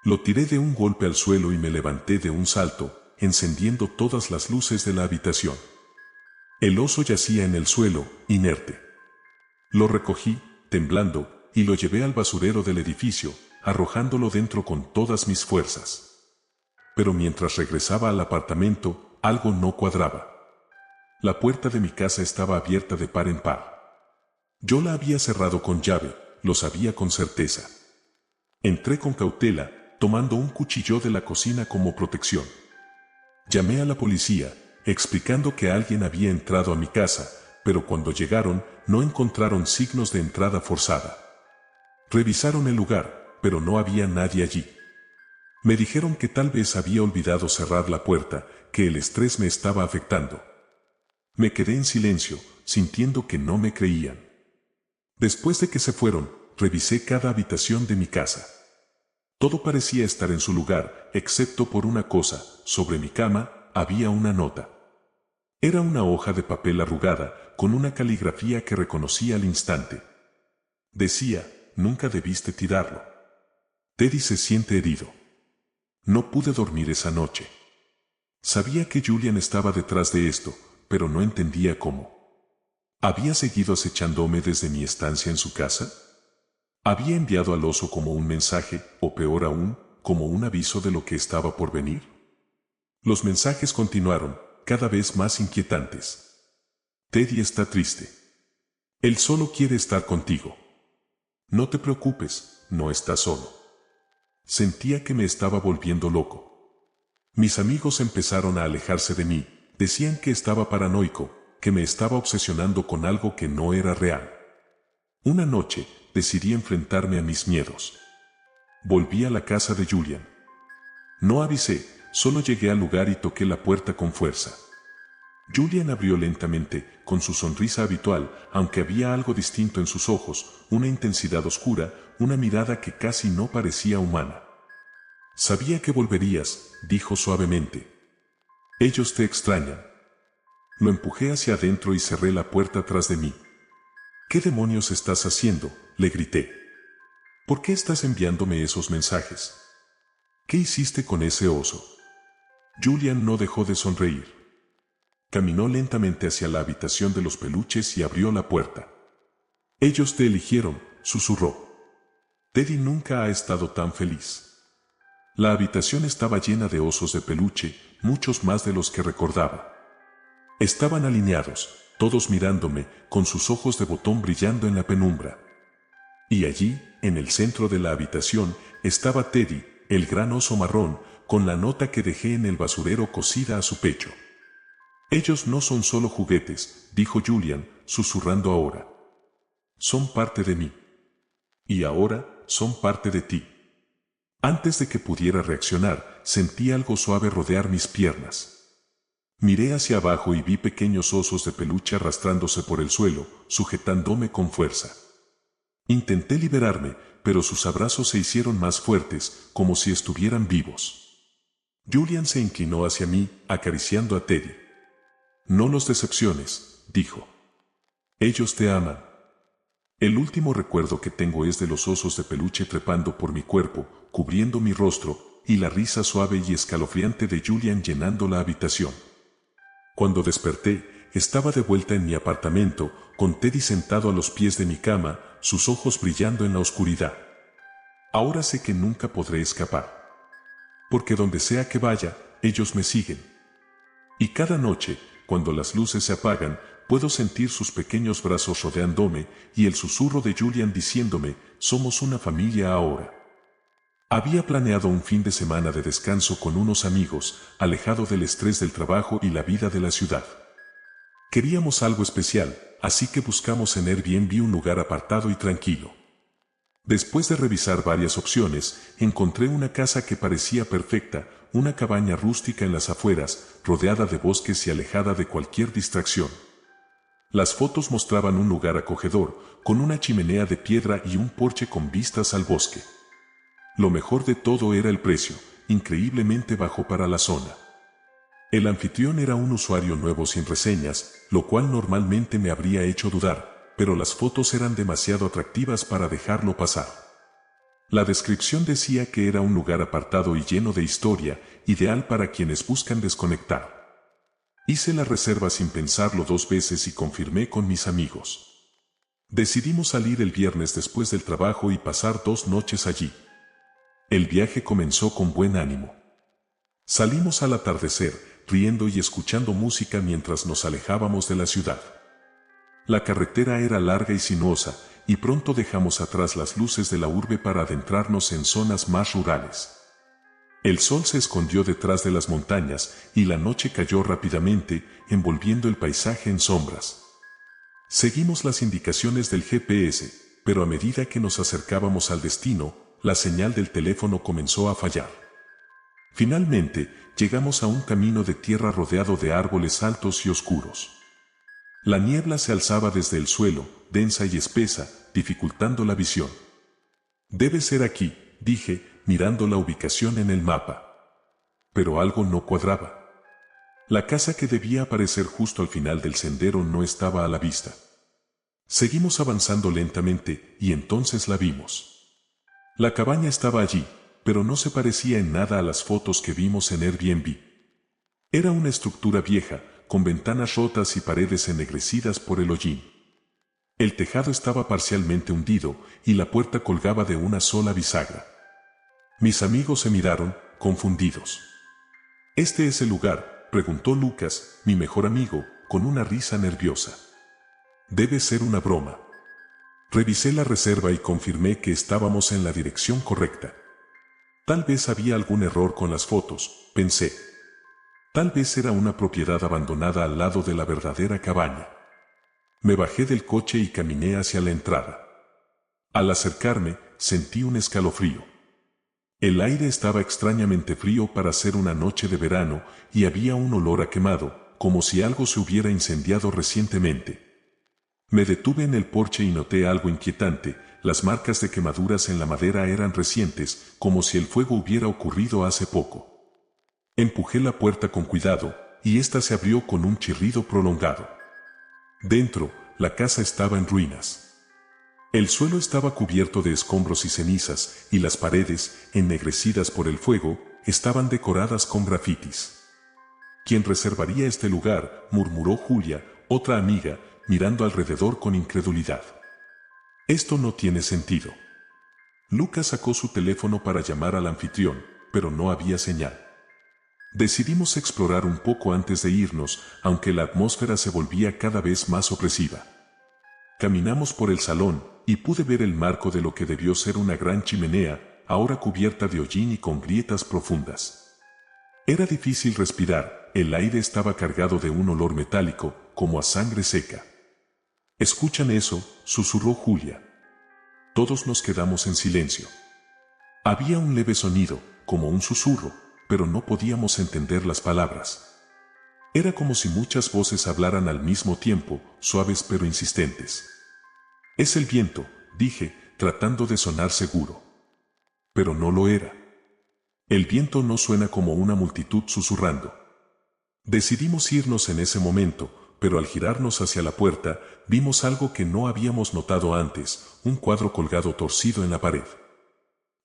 Lo tiré de un golpe al suelo y me levanté de un salto, encendiendo todas las luces de la habitación. El oso yacía en el suelo, inerte. Lo recogí, temblando, y lo llevé al basurero del edificio, arrojándolo dentro con todas mis fuerzas. Pero mientras regresaba al apartamento, algo no cuadraba. La puerta de mi casa estaba abierta de par en par. Yo la había cerrado con llave, lo sabía con certeza. Entré con cautela, tomando un cuchillo de la cocina como protección. Llamé a la policía, explicando que alguien había entrado a mi casa, pero cuando llegaron no encontraron signos de entrada forzada. Revisaron el lugar, pero no había nadie allí. Me dijeron que tal vez había olvidado cerrar la puerta, que el estrés me estaba afectando. Me quedé en silencio, sintiendo que no me creían. Después de que se fueron, revisé cada habitación de mi casa. Todo parecía estar en su lugar, excepto por una cosa: sobre mi cama había una nota. Era una hoja de papel arrugada, con una caligrafía que reconocí al instante. Decía: nunca debiste tirarlo. Teddy se siente herido. No pude dormir esa noche. Sabía que Julian estaba detrás de esto, pero no entendía cómo. ¿Había seguido acechándome desde mi estancia en su casa? ¿Había enviado al oso como un mensaje, o peor aún, como un aviso de lo que estaba por venir? Los mensajes continuaron, cada vez más inquietantes. Teddy está triste. Él solo quiere estar contigo. No te preocupes, no estás solo. Sentía que me estaba volviendo loco. Mis amigos empezaron a alejarse de mí, decían que estaba paranoico, que me estaba obsesionando con algo que no era real. Una noche, decidí enfrentarme a mis miedos. Volví a la casa de Julian. No avisé, solo llegué al lugar y toqué la puerta con fuerza. Julian abrió lentamente, con su sonrisa habitual, aunque había algo distinto en sus ojos, una intensidad oscura, una mirada que casi no parecía humana. Sabía que volverías, dijo suavemente. Ellos te extrañan. Lo empujé hacia adentro y cerré la puerta tras de mí. ¿Qué demonios estás haciendo?, le grité. ¿Por qué estás enviándome esos mensajes? ¿Qué hiciste con ese oso? Julian no dejó de sonreír. Caminó lentamente hacia la habitación de los peluches y abrió la puerta. Ellos te eligieron, susurró. Teddy nunca ha estado tan feliz. La habitación estaba llena de osos de peluche, muchos más de los que recordaba. Estaban alineados, todos mirándome, con sus ojos de botón brillando en la penumbra. Y allí, en el centro de la habitación, estaba Teddy, el gran oso marrón, con la nota que dejé en el basurero cosida a su pecho. Ellos no son solo juguetes, dijo Julian, susurrando ahora. Son parte de mí. Y ahora, son parte de ti. Antes de que pudiera reaccionar, sentí algo suave rodear mis piernas. Miré hacia abajo y vi pequeños osos de peluche arrastrándose por el suelo, sujetándome con fuerza. Intenté liberarme, pero sus abrazos se hicieron más fuertes, como si estuvieran vivos. Julian se inclinó hacia mí, acariciando a Teddy. No los decepciones, dijo. Ellos te aman. El último recuerdo que tengo es de los osos de peluche trepando por mi cuerpo, cubriendo mi rostro, y la risa suave y escalofriante de Julian llenando la habitación. Cuando desperté, estaba de vuelta en mi apartamento, con Teddy sentado a los pies de mi cama, sus ojos brillando en la oscuridad. Ahora sé que nunca podré escapar. Porque donde sea que vaya, ellos me siguen. Y cada noche, cuando las luces se apagan, puedo sentir sus pequeños brazos rodeándome y el susurro de Julian diciéndome, somos una familia ahora. Había planeado un fin de semana de descanso con unos amigos, alejado del estrés del trabajo y la vida de la ciudad. Queríamos algo especial, así que buscamos en Airbnb un lugar apartado y tranquilo. Después de revisar varias opciones, encontré una casa que parecía perfecta, una cabaña rústica en las afueras, rodeada de bosques y alejada de cualquier distracción. Las fotos mostraban un lugar acogedor, con una chimenea de piedra y un porche con vistas al bosque. Lo mejor de todo era el precio, increíblemente bajo para la zona. El anfitrión era un usuario nuevo sin reseñas, lo cual normalmente me habría hecho dudar, pero las fotos eran demasiado atractivas para dejarlo pasar. La descripción decía que era un lugar apartado y lleno de historia, ideal para quienes buscan desconectar. Hice la reserva sin pensarlo 2 veces y confirmé con mis amigos. Decidimos salir el viernes después del trabajo y pasar 2 noches allí. El viaje comenzó con buen ánimo. Salimos al atardecer, riendo y escuchando música mientras nos alejábamos de la ciudad. La carretera era larga y sinuosa, y pronto dejamos atrás las luces de la urbe para adentrarnos en zonas más rurales. El sol se escondió detrás de las montañas y la noche cayó rápidamente, envolviendo el paisaje en sombras. Seguimos las indicaciones del GPS, pero a medida que nos acercábamos al destino, la señal del teléfono comenzó a fallar. Finalmente, llegamos a un camino de tierra rodeado de árboles altos y oscuros. La niebla se alzaba desde el suelo, densa y espesa, dificultando la visión. Debe ser aquí, dije, mirando la ubicación en el mapa. Pero algo no cuadraba. La casa que debía aparecer justo al final del sendero no estaba a la vista. Seguimos avanzando lentamente, y entonces la vimos. La cabaña estaba allí, pero no se parecía en nada a las fotos que vimos en Airbnb. Era una estructura vieja, con ventanas rotas y paredes ennegrecidas por el hollín. El tejado estaba parcialmente hundido, y la puerta colgaba de una sola bisagra. Mis amigos se miraron, confundidos. ¿Este es el lugar?, preguntó Lucas, mi mejor amigo, con una risa nerviosa. Debe ser una broma. Revisé la reserva y confirmé que estábamos en la dirección correcta. Tal vez había algún error con las fotos, pensé. Tal vez era una propiedad abandonada al lado de la verdadera cabaña. Me bajé del coche y caminé hacia la entrada. Al acercarme, sentí un escalofrío. El aire estaba extrañamente frío para ser una noche de verano y había un olor a quemado, como si algo se hubiera incendiado recientemente. Me detuve en el porche y noté algo inquietante. Las marcas de quemaduras en la madera eran recientes, como si el fuego hubiera ocurrido hace poco. Empujé la puerta con cuidado, y ésta se abrió con un chirrido prolongado. Dentro, la casa estaba en ruinas. El suelo estaba cubierto de escombros y cenizas, y las paredes, ennegrecidas por el fuego, estaban decoradas con grafitis. ¿Quién reservaría este lugar?, murmuró Julia, otra amiga, mirando alrededor con incredulidad. Esto no tiene sentido. Lucas sacó su teléfono para llamar al anfitrión, pero no había señal. Decidimos explorar un poco antes de irnos, aunque la atmósfera se volvía cada vez más opresiva. Caminamos por el salón, y pude ver el marco de lo que debió ser una gran chimenea, ahora cubierta de hollín y con grietas profundas. Era difícil respirar, el aire estaba cargado de un olor metálico, como a sangre seca. «¿Escuchan eso?», susurró Julia. Todos nos quedamos en silencio. Había un leve sonido, como un susurro, pero no podíamos entender las palabras. Era como si muchas voces hablaran al mismo tiempo, suaves pero insistentes. «Es el viento», dije, tratando de sonar seguro. Pero no lo era. El viento no suena como una multitud susurrando. Decidimos irnos en ese momento, pero al girarnos hacia la puerta, vimos algo que no habíamos notado antes, un cuadro colgado torcido en la pared.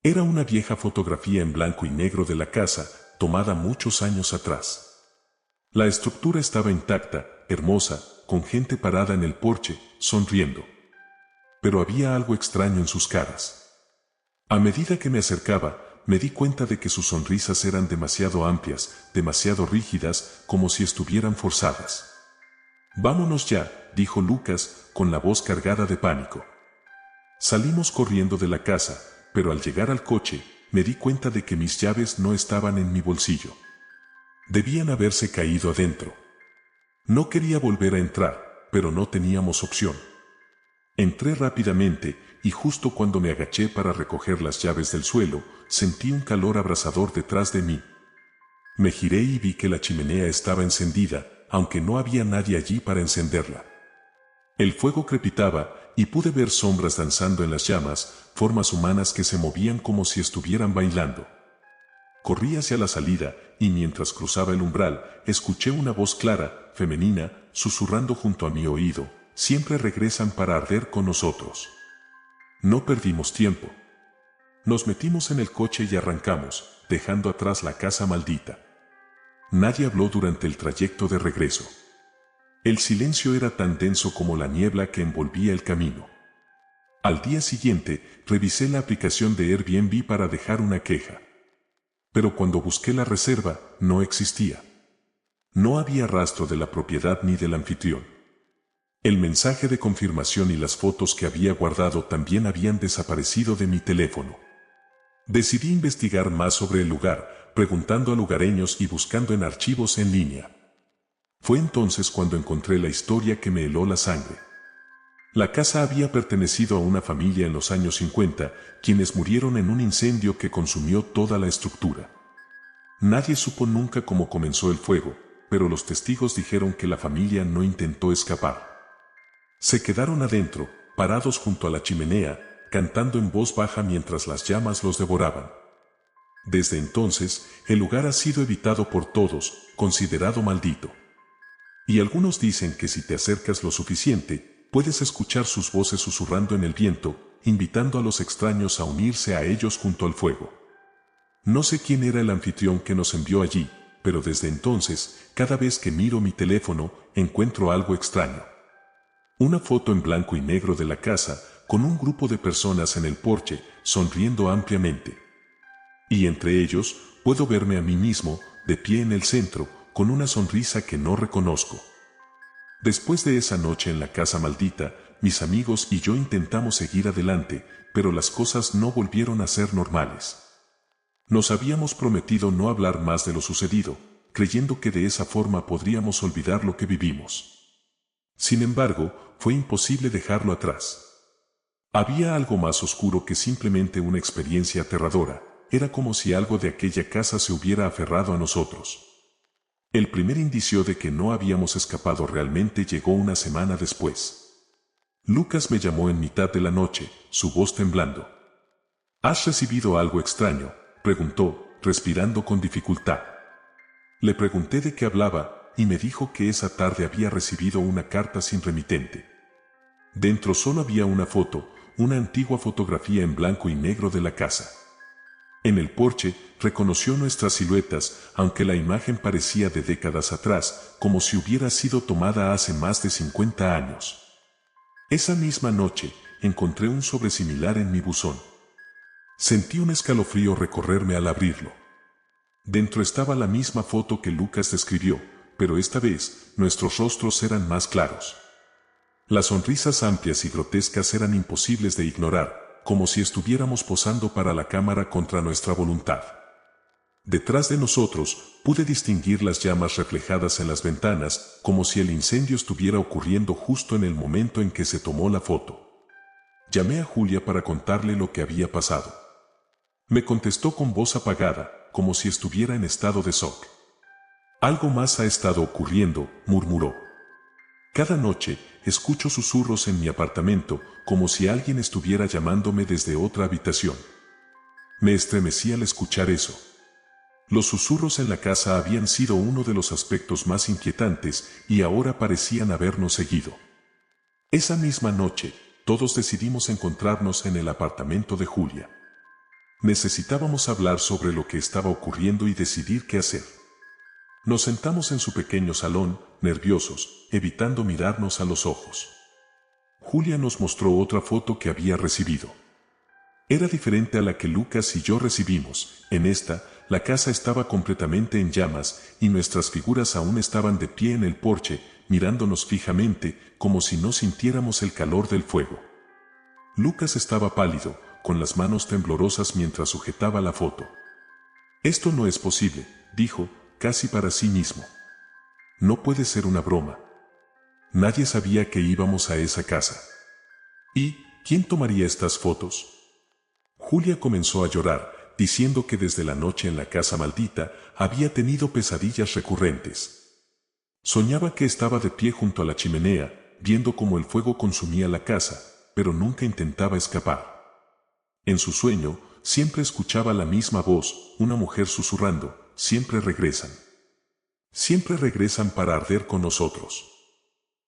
Era una vieja fotografía en blanco y negro de la casa, tomada muchos años atrás. La estructura estaba intacta, hermosa, con gente parada en el porche, sonriendo. Pero había algo extraño en sus caras. A medida que me acercaba, me di cuenta de que sus sonrisas eran demasiado amplias, demasiado rígidas, como si estuvieran forzadas. «Vámonos ya», dijo Lucas, con la voz cargada de pánico. Salimos corriendo de la casa, pero al llegar al coche, me di cuenta de que mis llaves no estaban en mi bolsillo. Debían haberse caído adentro. No quería volver a entrar, pero no teníamos opción. Entré rápidamente, y justo cuando me agaché para recoger las llaves del suelo, sentí un calor abrasador detrás de mí. Me giré y vi que la chimenea estaba encendida, aunque no había nadie allí para encenderla. El fuego crepitaba, y pude ver sombras danzando en las llamas, formas humanas que se movían como si estuvieran bailando. Corrí hacia la salida, y mientras cruzaba el umbral, escuché una voz clara, femenina, susurrando junto a mi oído: «Siempre regresan para arder con nosotros». No perdimos tiempo. Nos metimos en el coche y arrancamos, dejando atrás la casa maldita. Nadie habló durante el trayecto de regreso. El silencio era tan denso como la niebla que envolvía el camino. Al día siguiente, revisé la aplicación de Airbnb para dejar una queja. Pero cuando busqué la reserva, no existía. No había rastro de la propiedad ni del anfitrión. El mensaje de confirmación y las fotos que había guardado también habían desaparecido de mi teléfono. Decidí investigar más sobre el lugar, preguntando a lugareños y buscando en archivos en línea. Fue entonces cuando encontré la historia que me heló la sangre. La casa había pertenecido a una familia en los años 50, quienes murieron en un incendio que consumió toda la estructura. Nadie supo nunca cómo comenzó el fuego, pero los testigos dijeron que la familia no intentó escapar. Se quedaron adentro, parados junto a la chimenea, cantando en voz baja mientras las llamas los devoraban. Desde entonces, el lugar ha sido evitado por todos, considerado maldito. Y algunos dicen que si te acercas lo suficiente, puedes escuchar sus voces susurrando en el viento, invitando a los extraños a unirse a ellos junto al fuego. No sé quién era el anfitrión que nos envió allí, pero desde entonces, cada vez que miro mi teléfono, encuentro algo extraño. Una foto en blanco y negro de la casa, con un grupo de personas en el porche, sonriendo ampliamente. Y entre ellos, puedo verme a mí mismo, de pie en el centro, con una sonrisa que no reconozco. Después de esa noche en la casa maldita, mis amigos y yo intentamos seguir adelante, pero las cosas no volvieron a ser normales. Nos habíamos prometido no hablar más de lo sucedido, creyendo que de esa forma podríamos olvidar lo que vivimos. Sin embargo, fue imposible dejarlo atrás. Había algo más oscuro que simplemente una experiencia aterradora. Era como si algo de aquella casa se hubiera aferrado a nosotros. El primer indicio de que no habíamos escapado realmente llegó una semana después. Lucas me llamó en mitad de la noche, su voz temblando. «¿Has recibido algo extraño?», preguntó, respirando con dificultad. Le pregunté de qué hablaba, y me dijo que esa tarde había recibido una carta sin remitente. Dentro solo había una foto, una antigua fotografía en blanco y negro de la casa. En el porche, reconoció nuestras siluetas, aunque la imagen parecía de décadas atrás, como si hubiera sido tomada hace más de 50 años. Esa misma noche, encontré un sobre similar en mi buzón. Sentí un escalofrío recorrerme al abrirlo. Dentro estaba la misma foto que Lucas describió, pero esta vez, nuestros rostros eran más claros. Las sonrisas amplias y grotescas eran imposibles de ignorar, como si estuviéramos posando para la cámara contra nuestra voluntad. Detrás de nosotros, pude distinguir las llamas reflejadas en las ventanas, como si el incendio estuviera ocurriendo justo en el momento en que se tomó la foto. Llamé a Julia para contarle lo que había pasado. Me contestó con voz apagada, como si estuviera en estado de shock. «Algo más ha estado ocurriendo», murmuró. Cada noche, escucho susurros en mi apartamento, como si alguien estuviera llamándome desde otra habitación. Me estremecí al escuchar eso. Los susurros en la casa habían sido uno de los aspectos más inquietantes y ahora parecían habernos seguido. Esa misma noche, todos decidimos encontrarnos en el apartamento de Julia. Necesitábamos hablar sobre lo que estaba ocurriendo y decidir qué hacer. Nos sentamos en su pequeño salón, nerviosos, evitando mirarnos a los ojos. Julia nos mostró otra foto que había recibido. Era diferente a la que Lucas y yo recibimos. En esta, la casa estaba completamente en llamas y nuestras figuras aún estaban de pie en el porche, mirándonos fijamente, como si no sintiéramos el calor del fuego. Lucas estaba pálido, con las manos temblorosas mientras sujetaba la foto. «Esto no es posible», dijo, casi para sí mismo. «No puede ser una broma. Nadie sabía que íbamos a esa casa. ¿Y quién tomaría estas fotos?» Julia comenzó a llorar, diciendo que desde la noche en la casa maldita había tenido pesadillas recurrentes. Soñaba que estaba de pie junto a la chimenea, viendo cómo el fuego consumía la casa, pero nunca intentaba escapar. En su sueño, siempre escuchaba la misma voz, una mujer susurrando, «Siempre regresan. Siempre regresan para arder con nosotros».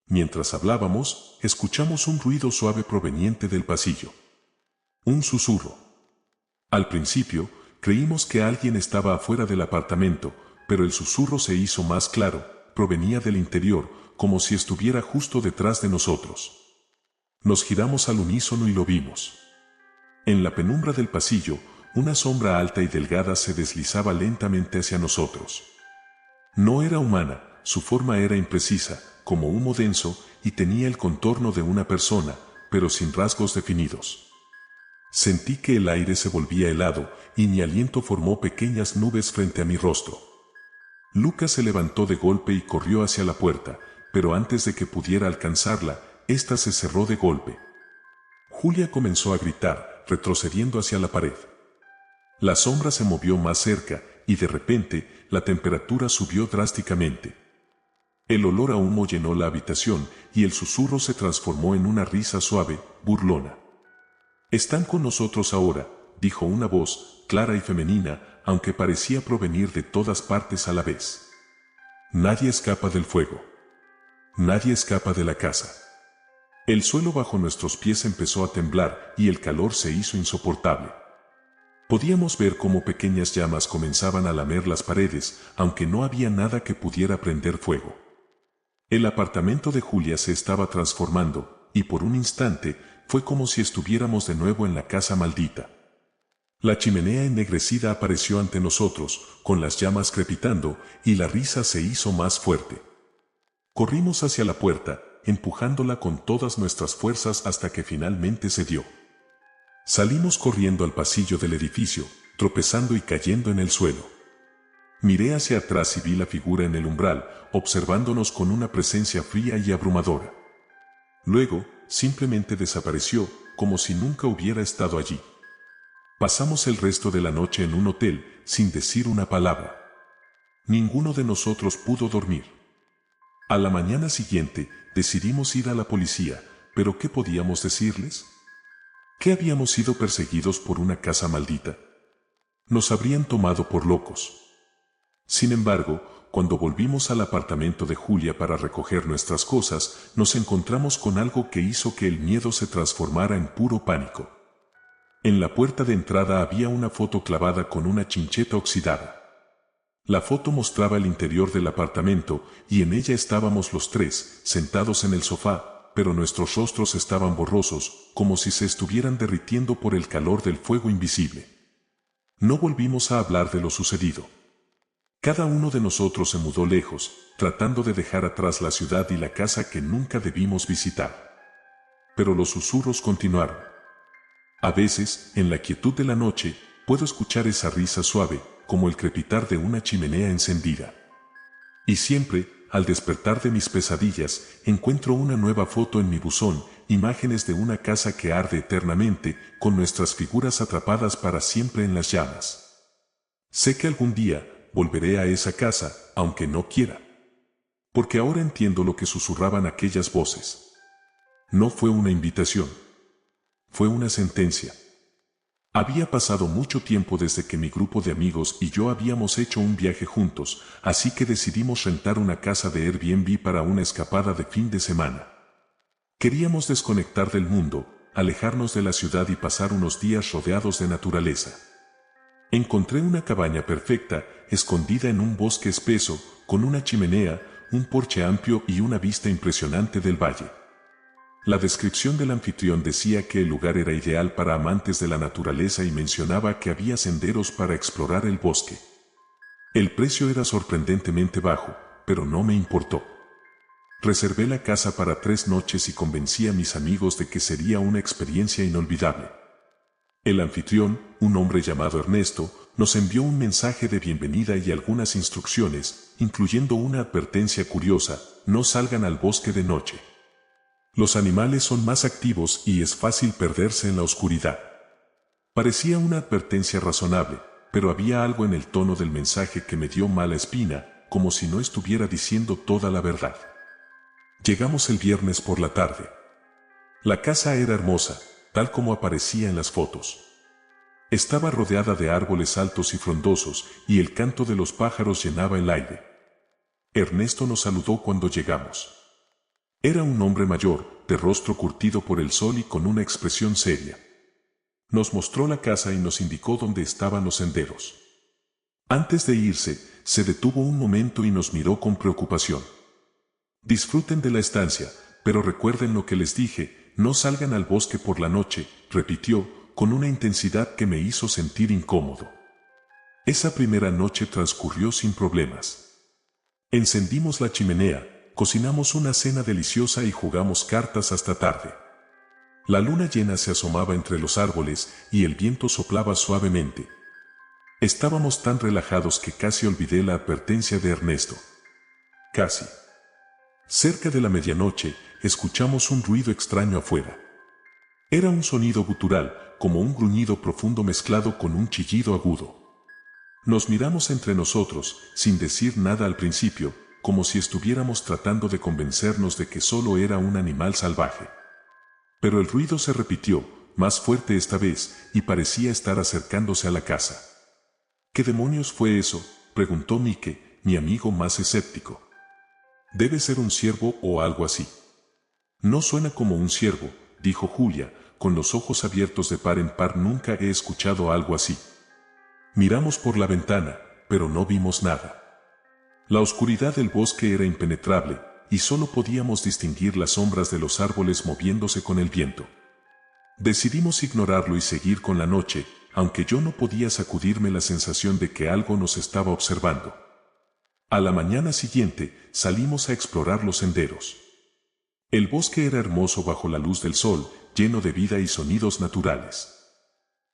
Mientras hablábamos, escuchamos un ruido suave proveniente del pasillo. Un susurro. Al principio, creímos que alguien estaba afuera del apartamento, pero el susurro se hizo más claro, provenía del interior, como si estuviera justo detrás de nosotros. Nos giramos al unísono y lo vimos. En la penumbra del pasillo, una sombra alta y delgada se deslizaba lentamente hacia nosotros. No era humana, su forma era imprecisa, como humo denso, y tenía el contorno de una persona, pero sin rasgos definidos. Sentí que el aire se volvía helado, y mi aliento formó pequeñas nubes frente a mi rostro. Lucas se levantó de golpe y corrió hacia la puerta, pero antes de que pudiera alcanzarla, ésta se cerró de golpe. Julia comenzó a gritar, retrocediendo hacia la pared. La sombra se movió más cerca, y de repente, la temperatura subió drásticamente. El olor a humo llenó la habitación, y el susurro se transformó en una risa suave, burlona. «Están con nosotros ahora», dijo una voz, clara y femenina, aunque parecía provenir de todas partes a la vez. «Nadie escapa del fuego. Nadie escapa de la casa». El suelo bajo nuestros pies empezó a temblar y el calor se hizo insoportable. Podíamos ver cómo pequeñas llamas comenzaban a lamer las paredes, aunque no había nada que pudiera prender fuego. El apartamento de Julia se estaba transformando, y por un instante, fue como si estuviéramos de nuevo en la casa maldita. La chimenea ennegrecida apareció ante nosotros, con las llamas crepitando, y la risa se hizo más fuerte. Corrimos hacia la puerta, empujándola con todas nuestras fuerzas hasta que finalmente cedió. Salimos corriendo al pasillo del edificio, tropezando y cayendo en el suelo. Miré hacia atrás y vi la figura en el umbral, observándonos con una presencia fría y abrumadora. Luego, simplemente desapareció, como si nunca hubiera estado allí. Pasamos el resto de la noche en un hotel, sin decir una palabra. Ninguno de nosotros pudo dormir. A la mañana siguiente, decidimos ir a la policía, pero ¿qué podíamos decirles? ¿Que habíamos sido perseguidos por una casa maldita? Nos habrían tomado por locos. Sin embargo, cuando volvimos al apartamento de Julia para recoger nuestras cosas, nos encontramos con algo que hizo que el miedo se transformara en puro pánico. En la puerta de entrada había una foto clavada con una chincheta oxidada. La foto mostraba el interior del apartamento y en ella estábamos los tres, sentados en el sofá, pero nuestros rostros estaban borrosos, como si se estuvieran derritiendo por el calor del fuego invisible. No volvimos a hablar de lo sucedido. Cada uno de nosotros se mudó lejos, tratando de dejar atrás la ciudad y la casa que nunca debimos visitar. Pero los susurros continuaron. A veces, en la quietud de la noche, puedo escuchar esa risa suave, como el crepitar de una chimenea encendida. Y siempre, al despertar de mis pesadillas, encuentro una nueva foto en mi buzón, imágenes de una casa que arde eternamente, con nuestras figuras atrapadas para siempre en las llamas. Sé que algún día, volveré a esa casa, aunque no quiera. Porque ahora entiendo lo que susurraban aquellas voces. No fue una invitación. Fue una sentencia. Había pasado mucho tiempo desde que mi grupo de amigos y yo habíamos hecho un viaje juntos, así que decidimos rentar una casa de Airbnb para una escapada de fin de semana. Queríamos desconectar del mundo, alejarnos de la ciudad y pasar unos días rodeados de naturaleza. Encontré una cabaña perfecta, escondida en un bosque espeso, con una chimenea, un porche amplio y una vista impresionante del valle. La descripción del anfitrión decía que el lugar era ideal para amantes de la naturaleza y mencionaba que había senderos para explorar el bosque. El precio era sorprendentemente bajo, pero no me importó. Reservé la casa para 3 noches y convencí a mis amigos de que sería una experiencia inolvidable. El anfitrión, un hombre llamado Ernesto, nos envió un mensaje de bienvenida y algunas instrucciones, incluyendo una advertencia curiosa: no salgan al bosque de noche. Los animales son más activos y es fácil perderse en la oscuridad. Parecía una advertencia razonable, pero había algo en el tono del mensaje que me dio mala espina, como si no estuviera diciendo toda la verdad. Llegamos el viernes por la tarde. La casa era hermosa, tal como aparecía en las fotos. Estaba rodeada de árboles altos y frondosos, y el canto de los pájaros llenaba el aire. Ernesto nos saludó cuando llegamos. Era un hombre mayor, de rostro curtido por el sol y con una expresión seria. Nos mostró la casa y nos indicó dónde estaban los senderos. Antes de irse, se detuvo un momento y nos miró con preocupación. Disfruten de la estancia, pero recuerden lo que les dije: no salgan al bosque por la noche, repitió, con una intensidad que me hizo sentir incómodo. Esa primera noche transcurrió sin problemas. Encendimos la chimenea, cocinamos una cena deliciosa y jugamos cartas hasta tarde. La luna llena se asomaba entre los árboles y el viento soplaba suavemente. Estábamos tan relajados que casi olvidé la advertencia de Ernesto. Casi. Cerca de la medianoche, escuchamos un ruido extraño afuera. Era un sonido gutural, como un gruñido profundo mezclado con un chillido agudo. Nos miramos entre nosotros, sin decir nada al principio, como si estuviéramos tratando de convencernos de que solo era un animal salvaje. Pero el ruido se repitió, más fuerte esta vez, y parecía estar acercándose a la casa. ¿Qué demonios fue eso?, preguntó Mike, mi amigo más escéptico. Debe ser un ciervo o algo así. No suena como un ciervo, dijo Julia, con los ojos abiertos de par en par. Nunca he escuchado algo así. Miramos por la ventana, pero no vimos nada. La oscuridad del bosque era impenetrable, y solo podíamos distinguir las sombras de los árboles moviéndose con el viento. Decidimos ignorarlo y seguir con la noche, aunque yo no podía sacudirme la sensación de que algo nos estaba observando. A la mañana siguiente, salimos a explorar los senderos. El bosque era hermoso bajo la luz del sol, lleno de vida y sonidos naturales.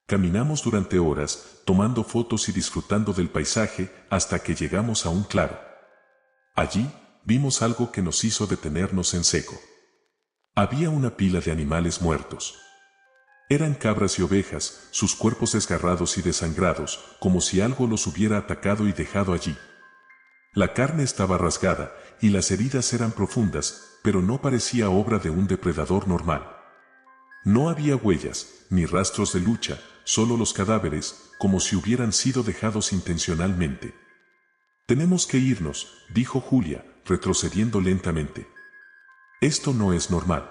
Caminamos durante horas, tomando fotos y disfrutando del paisaje, hasta que llegamos a un claro. Allí, vimos algo que nos hizo detenernos en seco. Había una pila de animales muertos. Eran cabras y ovejas, sus cuerpos desgarrados y desangrados, como si algo los hubiera atacado y dejado allí. La carne estaba rasgada, y las heridas eran profundas, pero no parecía obra de un depredador normal. No había huellas, ni rastros de lucha, solo los cadáveres, como si hubieran sido dejados intencionalmente. Tenemos que irnos, dijo Julia, retrocediendo lentamente. Esto no es normal.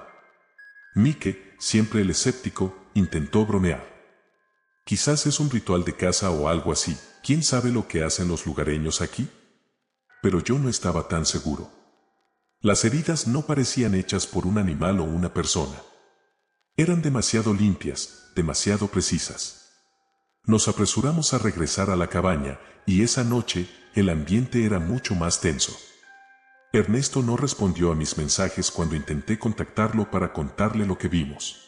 Mike, siempre el escéptico, intentó bromear. Quizás es un ritual de caza o algo así, ¿quién sabe lo que hacen los lugareños aquí? Pero yo no estaba tan seguro. Las heridas no parecían hechas por un animal o una persona. Eran demasiado limpias, demasiado precisas. Nos apresuramos a regresar a la cabaña, y esa noche, el ambiente era mucho más tenso. Ernesto no respondió a mis mensajes cuando intenté contactarlo para contarle lo que vimos.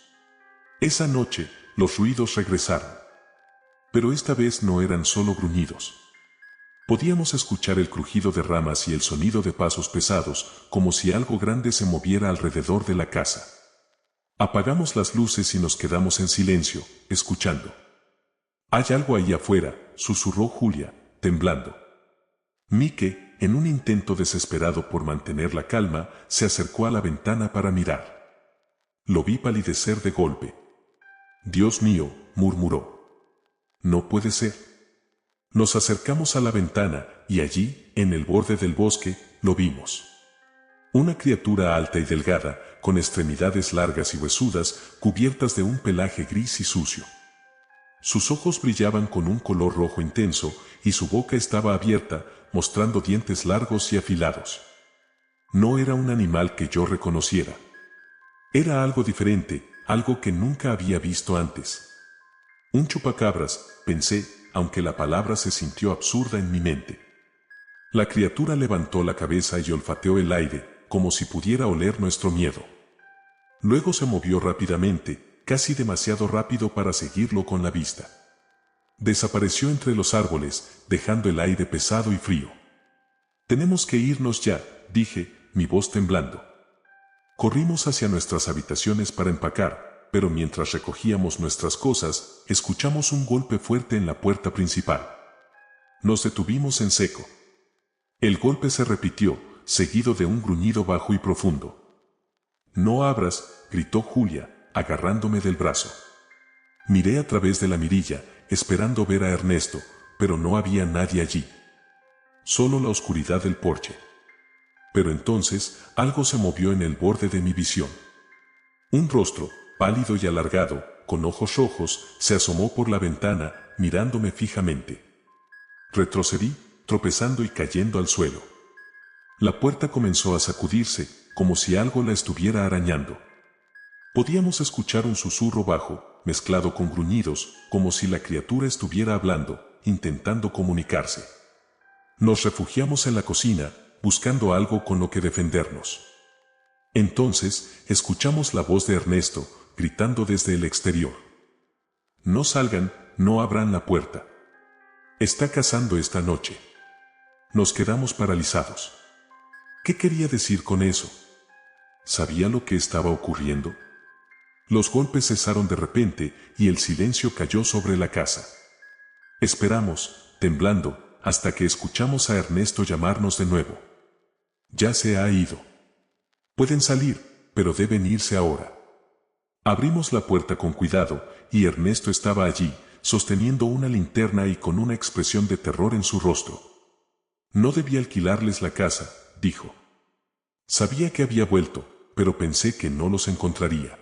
Esa noche, los ruidos regresaron. Pero esta vez no eran solo gruñidos. Podíamos escuchar el crujido de ramas y el sonido de pasos pesados, como si algo grande se moviera alrededor de la casa. Apagamos las luces y nos quedamos en silencio, escuchando. «Hay algo ahí afuera», susurró Julia, temblando. Mike, en un intento desesperado por mantener la calma, se acercó a la ventana para mirar. Lo vi palidecer de golpe. «Dios mío», murmuró. «No puede ser». Nos acercamos a la ventana, y allí, en el borde del bosque, lo vimos. Una criatura alta y delgada, con extremidades largas y huesudas, cubiertas de un pelaje gris y sucio. Sus ojos brillaban con un color rojo intenso, y su boca estaba abierta, mostrando dientes largos y afilados. No era un animal que yo reconociera. Era algo diferente, algo que nunca había visto antes. Un chupacabras, pensé, aunque la palabra se sintió absurda en mi mente. La criatura levantó la cabeza y olfateó el aire, como si pudiera oler nuestro miedo. Luego se movió rápidamente, casi demasiado rápido para seguirlo con la vista. Desapareció entre los árboles, dejando el aire pesado y frío. «Tenemos que irnos ya», dije, mi voz temblando. Corrimos hacia nuestras habitaciones para empacar, pero mientras recogíamos nuestras cosas, escuchamos un golpe fuerte en la puerta principal. Nos detuvimos en seco. El golpe se repitió, seguido de un gruñido bajo y profundo. «No abras», gritó Julia, agarrándome del brazo. Miré a través de la mirilla, esperando ver a Ernesto, pero no había nadie allí. Solo la oscuridad del porche. Pero entonces, algo se movió en el borde de mi visión. Un rostro, pálido y alargado, con ojos rojos, se asomó por la ventana, mirándome fijamente. Retrocedí, tropezando y cayendo al suelo. La puerta comenzó a sacudirse, como si algo la estuviera arañando. Podíamos escuchar un susurro bajo, mezclado con gruñidos, como si la criatura estuviera hablando, intentando comunicarse. Nos refugiamos en la cocina, buscando algo con lo que defendernos. Entonces, escuchamos la voz de Ernesto, gritando desde el exterior. «No salgan, no abran la puerta. Está cazando esta noche». Nos quedamos paralizados. ¿Qué quería decir con eso? ¿Sabía lo que estaba ocurriendo? Los golpes cesaron de repente y el silencio cayó sobre la casa. Esperamos, temblando, hasta que escuchamos a Ernesto llamarnos de nuevo. «Ya se ha ido. Pueden salir, pero deben irse ahora». Abrimos la puerta con cuidado, y Ernesto estaba allí, sosteniendo una linterna y con una expresión de terror en su rostro. «No debí alquilarles la casa», dijo. Sabía que había vuelto, pero pensé que no los encontraría.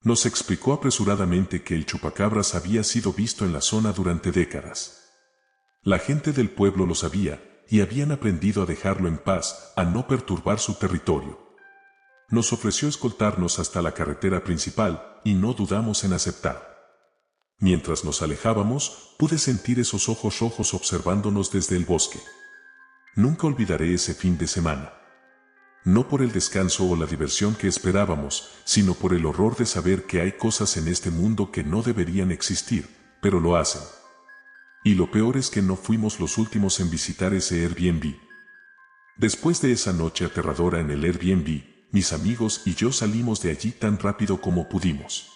Nos explicó apresuradamente que el chupacabras había sido visto en la zona durante décadas. La gente del pueblo lo sabía, y habían aprendido a dejarlo en paz, a no perturbar su territorio. Nos ofreció escoltarnos hasta la carretera principal, y no dudamos en aceptar. Mientras nos alejábamos, pude sentir esos ojos rojos observándonos desde el bosque. Nunca olvidaré ese fin de semana. No por el descanso o la diversión que esperábamos, sino por el horror de saber que hay cosas en este mundo que no deberían existir, pero lo hacen. Y lo peor es que no fuimos los últimos en visitar ese Airbnb. Después de esa noche aterradora en el Airbnb, mis amigos y yo salimos de allí tan rápido como pudimos.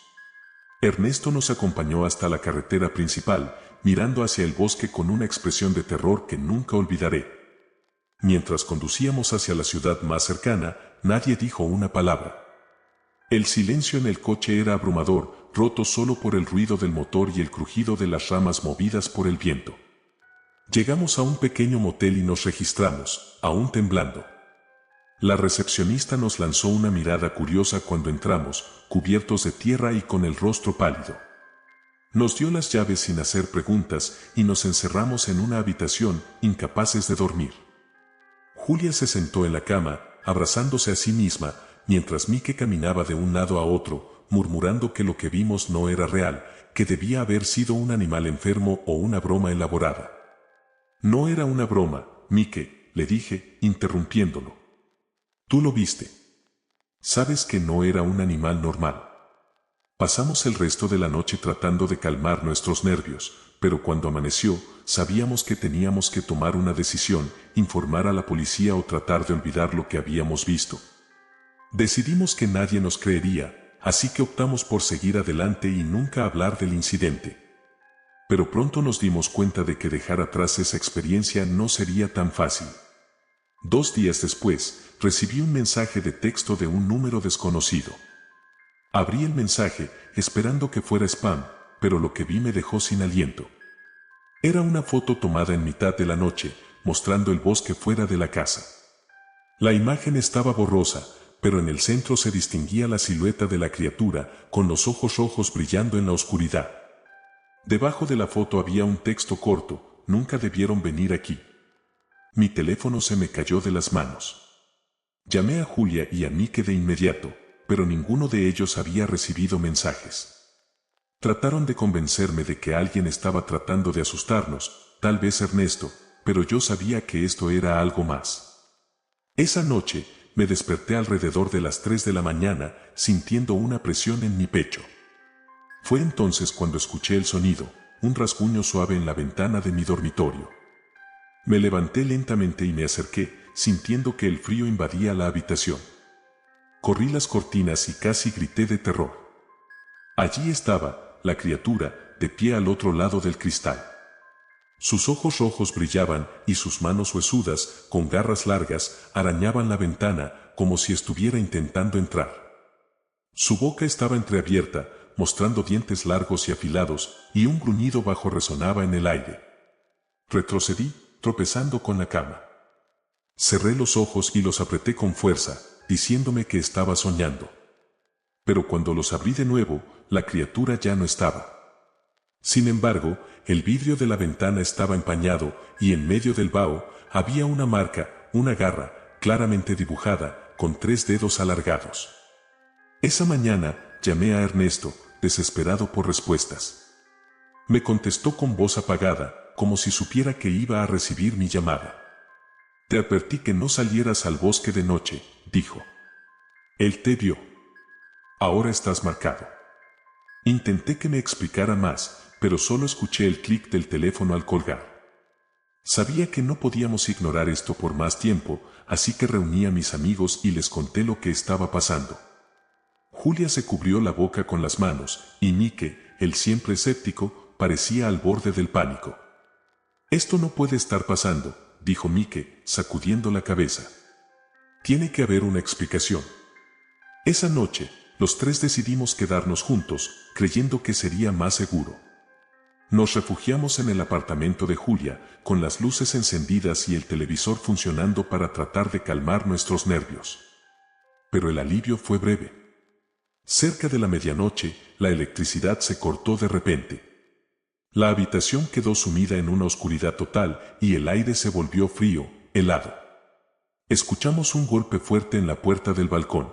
Ernesto nos acompañó hasta la carretera principal, mirando hacia el bosque con una expresión de terror que nunca olvidaré. Mientras conducíamos hacia la ciudad más cercana, nadie dijo una palabra. El silencio en el coche era abrumador, roto solo por el ruido del motor y el crujido de las ramas movidas por el viento. Llegamos a un pequeño motel y nos registramos, aún temblando. La recepcionista nos lanzó una mirada curiosa cuando entramos, cubiertos de tierra y con el rostro pálido. Nos dio las llaves sin hacer preguntas y nos encerramos en una habitación, incapaces de dormir. Julia se sentó en la cama, abrazándose a sí misma, mientras Mike caminaba de un lado a otro, murmurando que lo que vimos no era real, que debía haber sido un animal enfermo o una broma elaborada. «No era una broma, Mike», le dije, interrumpiéndolo. «Tú lo viste. Sabes que no era un animal normal». Pasamos el resto de la noche tratando de calmar nuestros nervios, pero cuando amaneció, sabíamos que teníamos que tomar una decisión, informar a la policía o tratar de olvidar lo que habíamos visto. Decidimos que nadie nos creería, así que optamos por seguir adelante y nunca hablar del incidente. Pero pronto nos dimos cuenta de que dejar atrás esa experiencia no sería tan fácil. 2 días después, recibí un mensaje de texto de un número desconocido. Abrí el mensaje, esperando que fuera spam, pero lo que vi me dejó sin aliento. Era una foto tomada en mitad de la noche, mostrando el bosque fuera de la casa. La imagen estaba borrosa, pero en el centro se distinguía la silueta de la criatura, con los ojos rojos brillando en la oscuridad. Debajo de la foto había un texto corto: nunca debieron venir aquí. Mi teléfono se me cayó de las manos. Llamé a Julia y a Mike de inmediato, pero ninguno de ellos había recibido mensajes. Trataron de convencerme de que alguien estaba tratando de asustarnos, tal vez Ernesto, pero yo sabía que esto era algo más. Esa noche, me desperté alrededor de las 3 de la mañana, sintiendo una presión en mi pecho. Fue entonces cuando escuché el sonido, un rasguño suave en la ventana de mi dormitorio. Me levanté lentamente y me acerqué, sintiendo que el frío invadía la habitación. Corrí las cortinas y casi grité de terror. Allí estaba, la criatura, de pie al otro lado del cristal. Sus ojos rojos brillaban y sus manos huesudas, con garras largas, arañaban la ventana, como si estuviera intentando entrar. Su boca estaba entreabierta, mostrando dientes largos y afilados, y un gruñido bajo resonaba en el aire. Retrocedí, tropezando con la cama. Cerré los ojos y los apreté con fuerza, diciéndome que estaba soñando. Pero cuando los abrí de nuevo, la criatura ya no estaba. Sin embargo, el vidrio de la ventana estaba empañado, y en medio del vaho había una marca, una garra, claramente dibujada, con 3 dedos alargados. Esa mañana, llamé a Ernesto, desesperado por respuestas. Me contestó con voz apagada, como si supiera que iba a recibir mi llamada. Te advertí que no salieras al bosque de noche, dijo. Él te vio. Ahora estás marcado. Intenté que me explicara más, pero solo escuché el clic del teléfono al colgar. Sabía que no podíamos ignorar esto por más tiempo, así que reuní a mis amigos y les conté lo que estaba pasando. Julia se cubrió la boca con las manos, y Mike, el siempre escéptico, parecía al borde del pánico. Esto no puede estar pasando, dijo Mike, sacudiendo la cabeza. Tiene que haber una explicación. Esa noche, los 3 decidimos quedarnos juntos, creyendo que sería más seguro. Nos refugiamos en el apartamento de Julia, con las luces encendidas y el televisor funcionando para tratar de calmar nuestros nervios. Pero el alivio fue breve. Cerca de la medianoche, la electricidad se cortó de repente. La habitación quedó sumida en una oscuridad total y el aire se volvió frío, helado. Escuchamos un golpe fuerte en la puerta del balcón.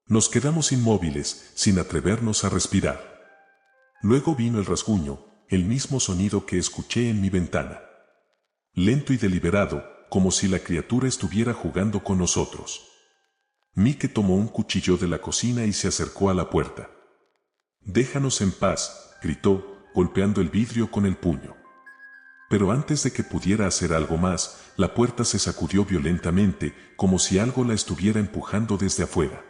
Nos quedamos inmóviles, sin atrevernos a respirar. Luego vino el rasguño, el mismo sonido que escuché en mi ventana. Lento y deliberado, como si la criatura estuviera jugando con nosotros. Mike tomó un cuchillo de la cocina y se acercó a la puerta. «Déjanos en paz», gritó, golpeando el vidrio con el puño. Pero antes de que pudiera hacer algo más, la puerta se sacudió violentamente, como si algo la estuviera empujando desde afuera.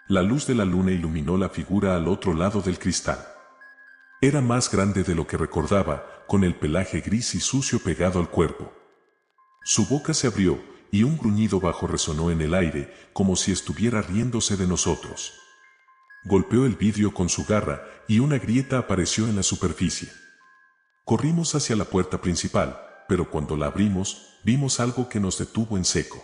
La luz de la luna iluminó la figura al otro lado del cristal. Era más grande de lo que recordaba, con el pelaje gris y sucio pegado al cuerpo. Su boca se abrió, y un gruñido bajo resonó en el aire, como si estuviera riéndose de nosotros. Golpeó el vidrio con su garra, y una grieta apareció en la superficie. Corrimos hacia la puerta principal, pero cuando la abrimos, vimos algo que nos detuvo en seco.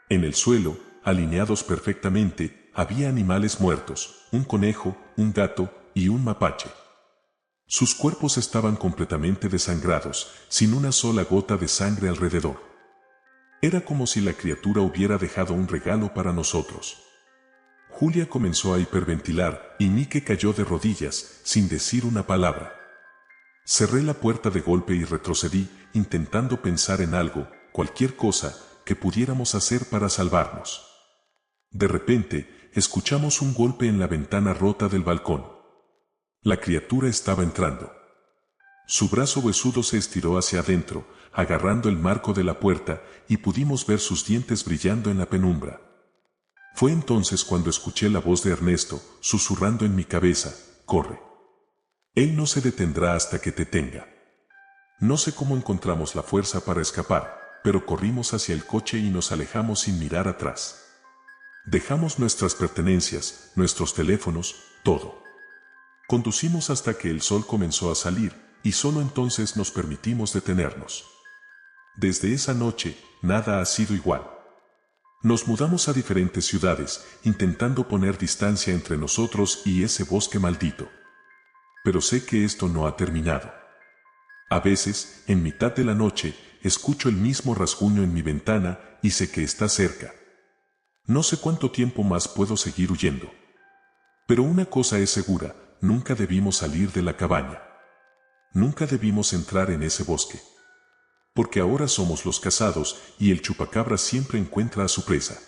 En el suelo, alineados perfectamente, había animales muertos, un conejo, un gato y un mapache. Sus cuerpos estaban completamente desangrados, sin una sola gota de sangre alrededor. Era como si la criatura hubiera dejado un regalo para nosotros. Julia comenzó a hiperventilar y Mike cayó de rodillas, sin decir una palabra. Cerré la puerta de golpe y retrocedí, intentando pensar en algo, cualquier cosa, que pudiéramos hacer para salvarnos. De repente, escuchamos un golpe en la ventana rota del balcón. La criatura estaba entrando. Su brazo huesudo se estiró hacia adentro, agarrando el marco de la puerta, y pudimos ver sus dientes brillando en la penumbra. Fue entonces cuando escuché la voz de Ernesto, susurrando en mi cabeza: «Corre. Él no se detendrá hasta que te tenga». No sé cómo encontramos la fuerza para escapar, pero corrimos hacia el coche y nos alejamos sin mirar atrás. Dejamos nuestras pertenencias, nuestros teléfonos, todo. Conducimos hasta que el sol comenzó a salir, y solo entonces nos permitimos detenernos. Desde esa noche, nada ha sido igual. Nos mudamos a diferentes ciudades, intentando poner distancia entre nosotros y ese bosque maldito. Pero sé que esto no ha terminado. A veces, en mitad de la noche, escucho el mismo rasguño en mi ventana y sé que está cerca. No sé cuánto tiempo más puedo seguir huyendo. Pero una cosa es segura, nunca debimos salir de la cabaña. Nunca debimos entrar en ese bosque. Porque ahora somos los cazados y el chupacabra siempre encuentra a su presa.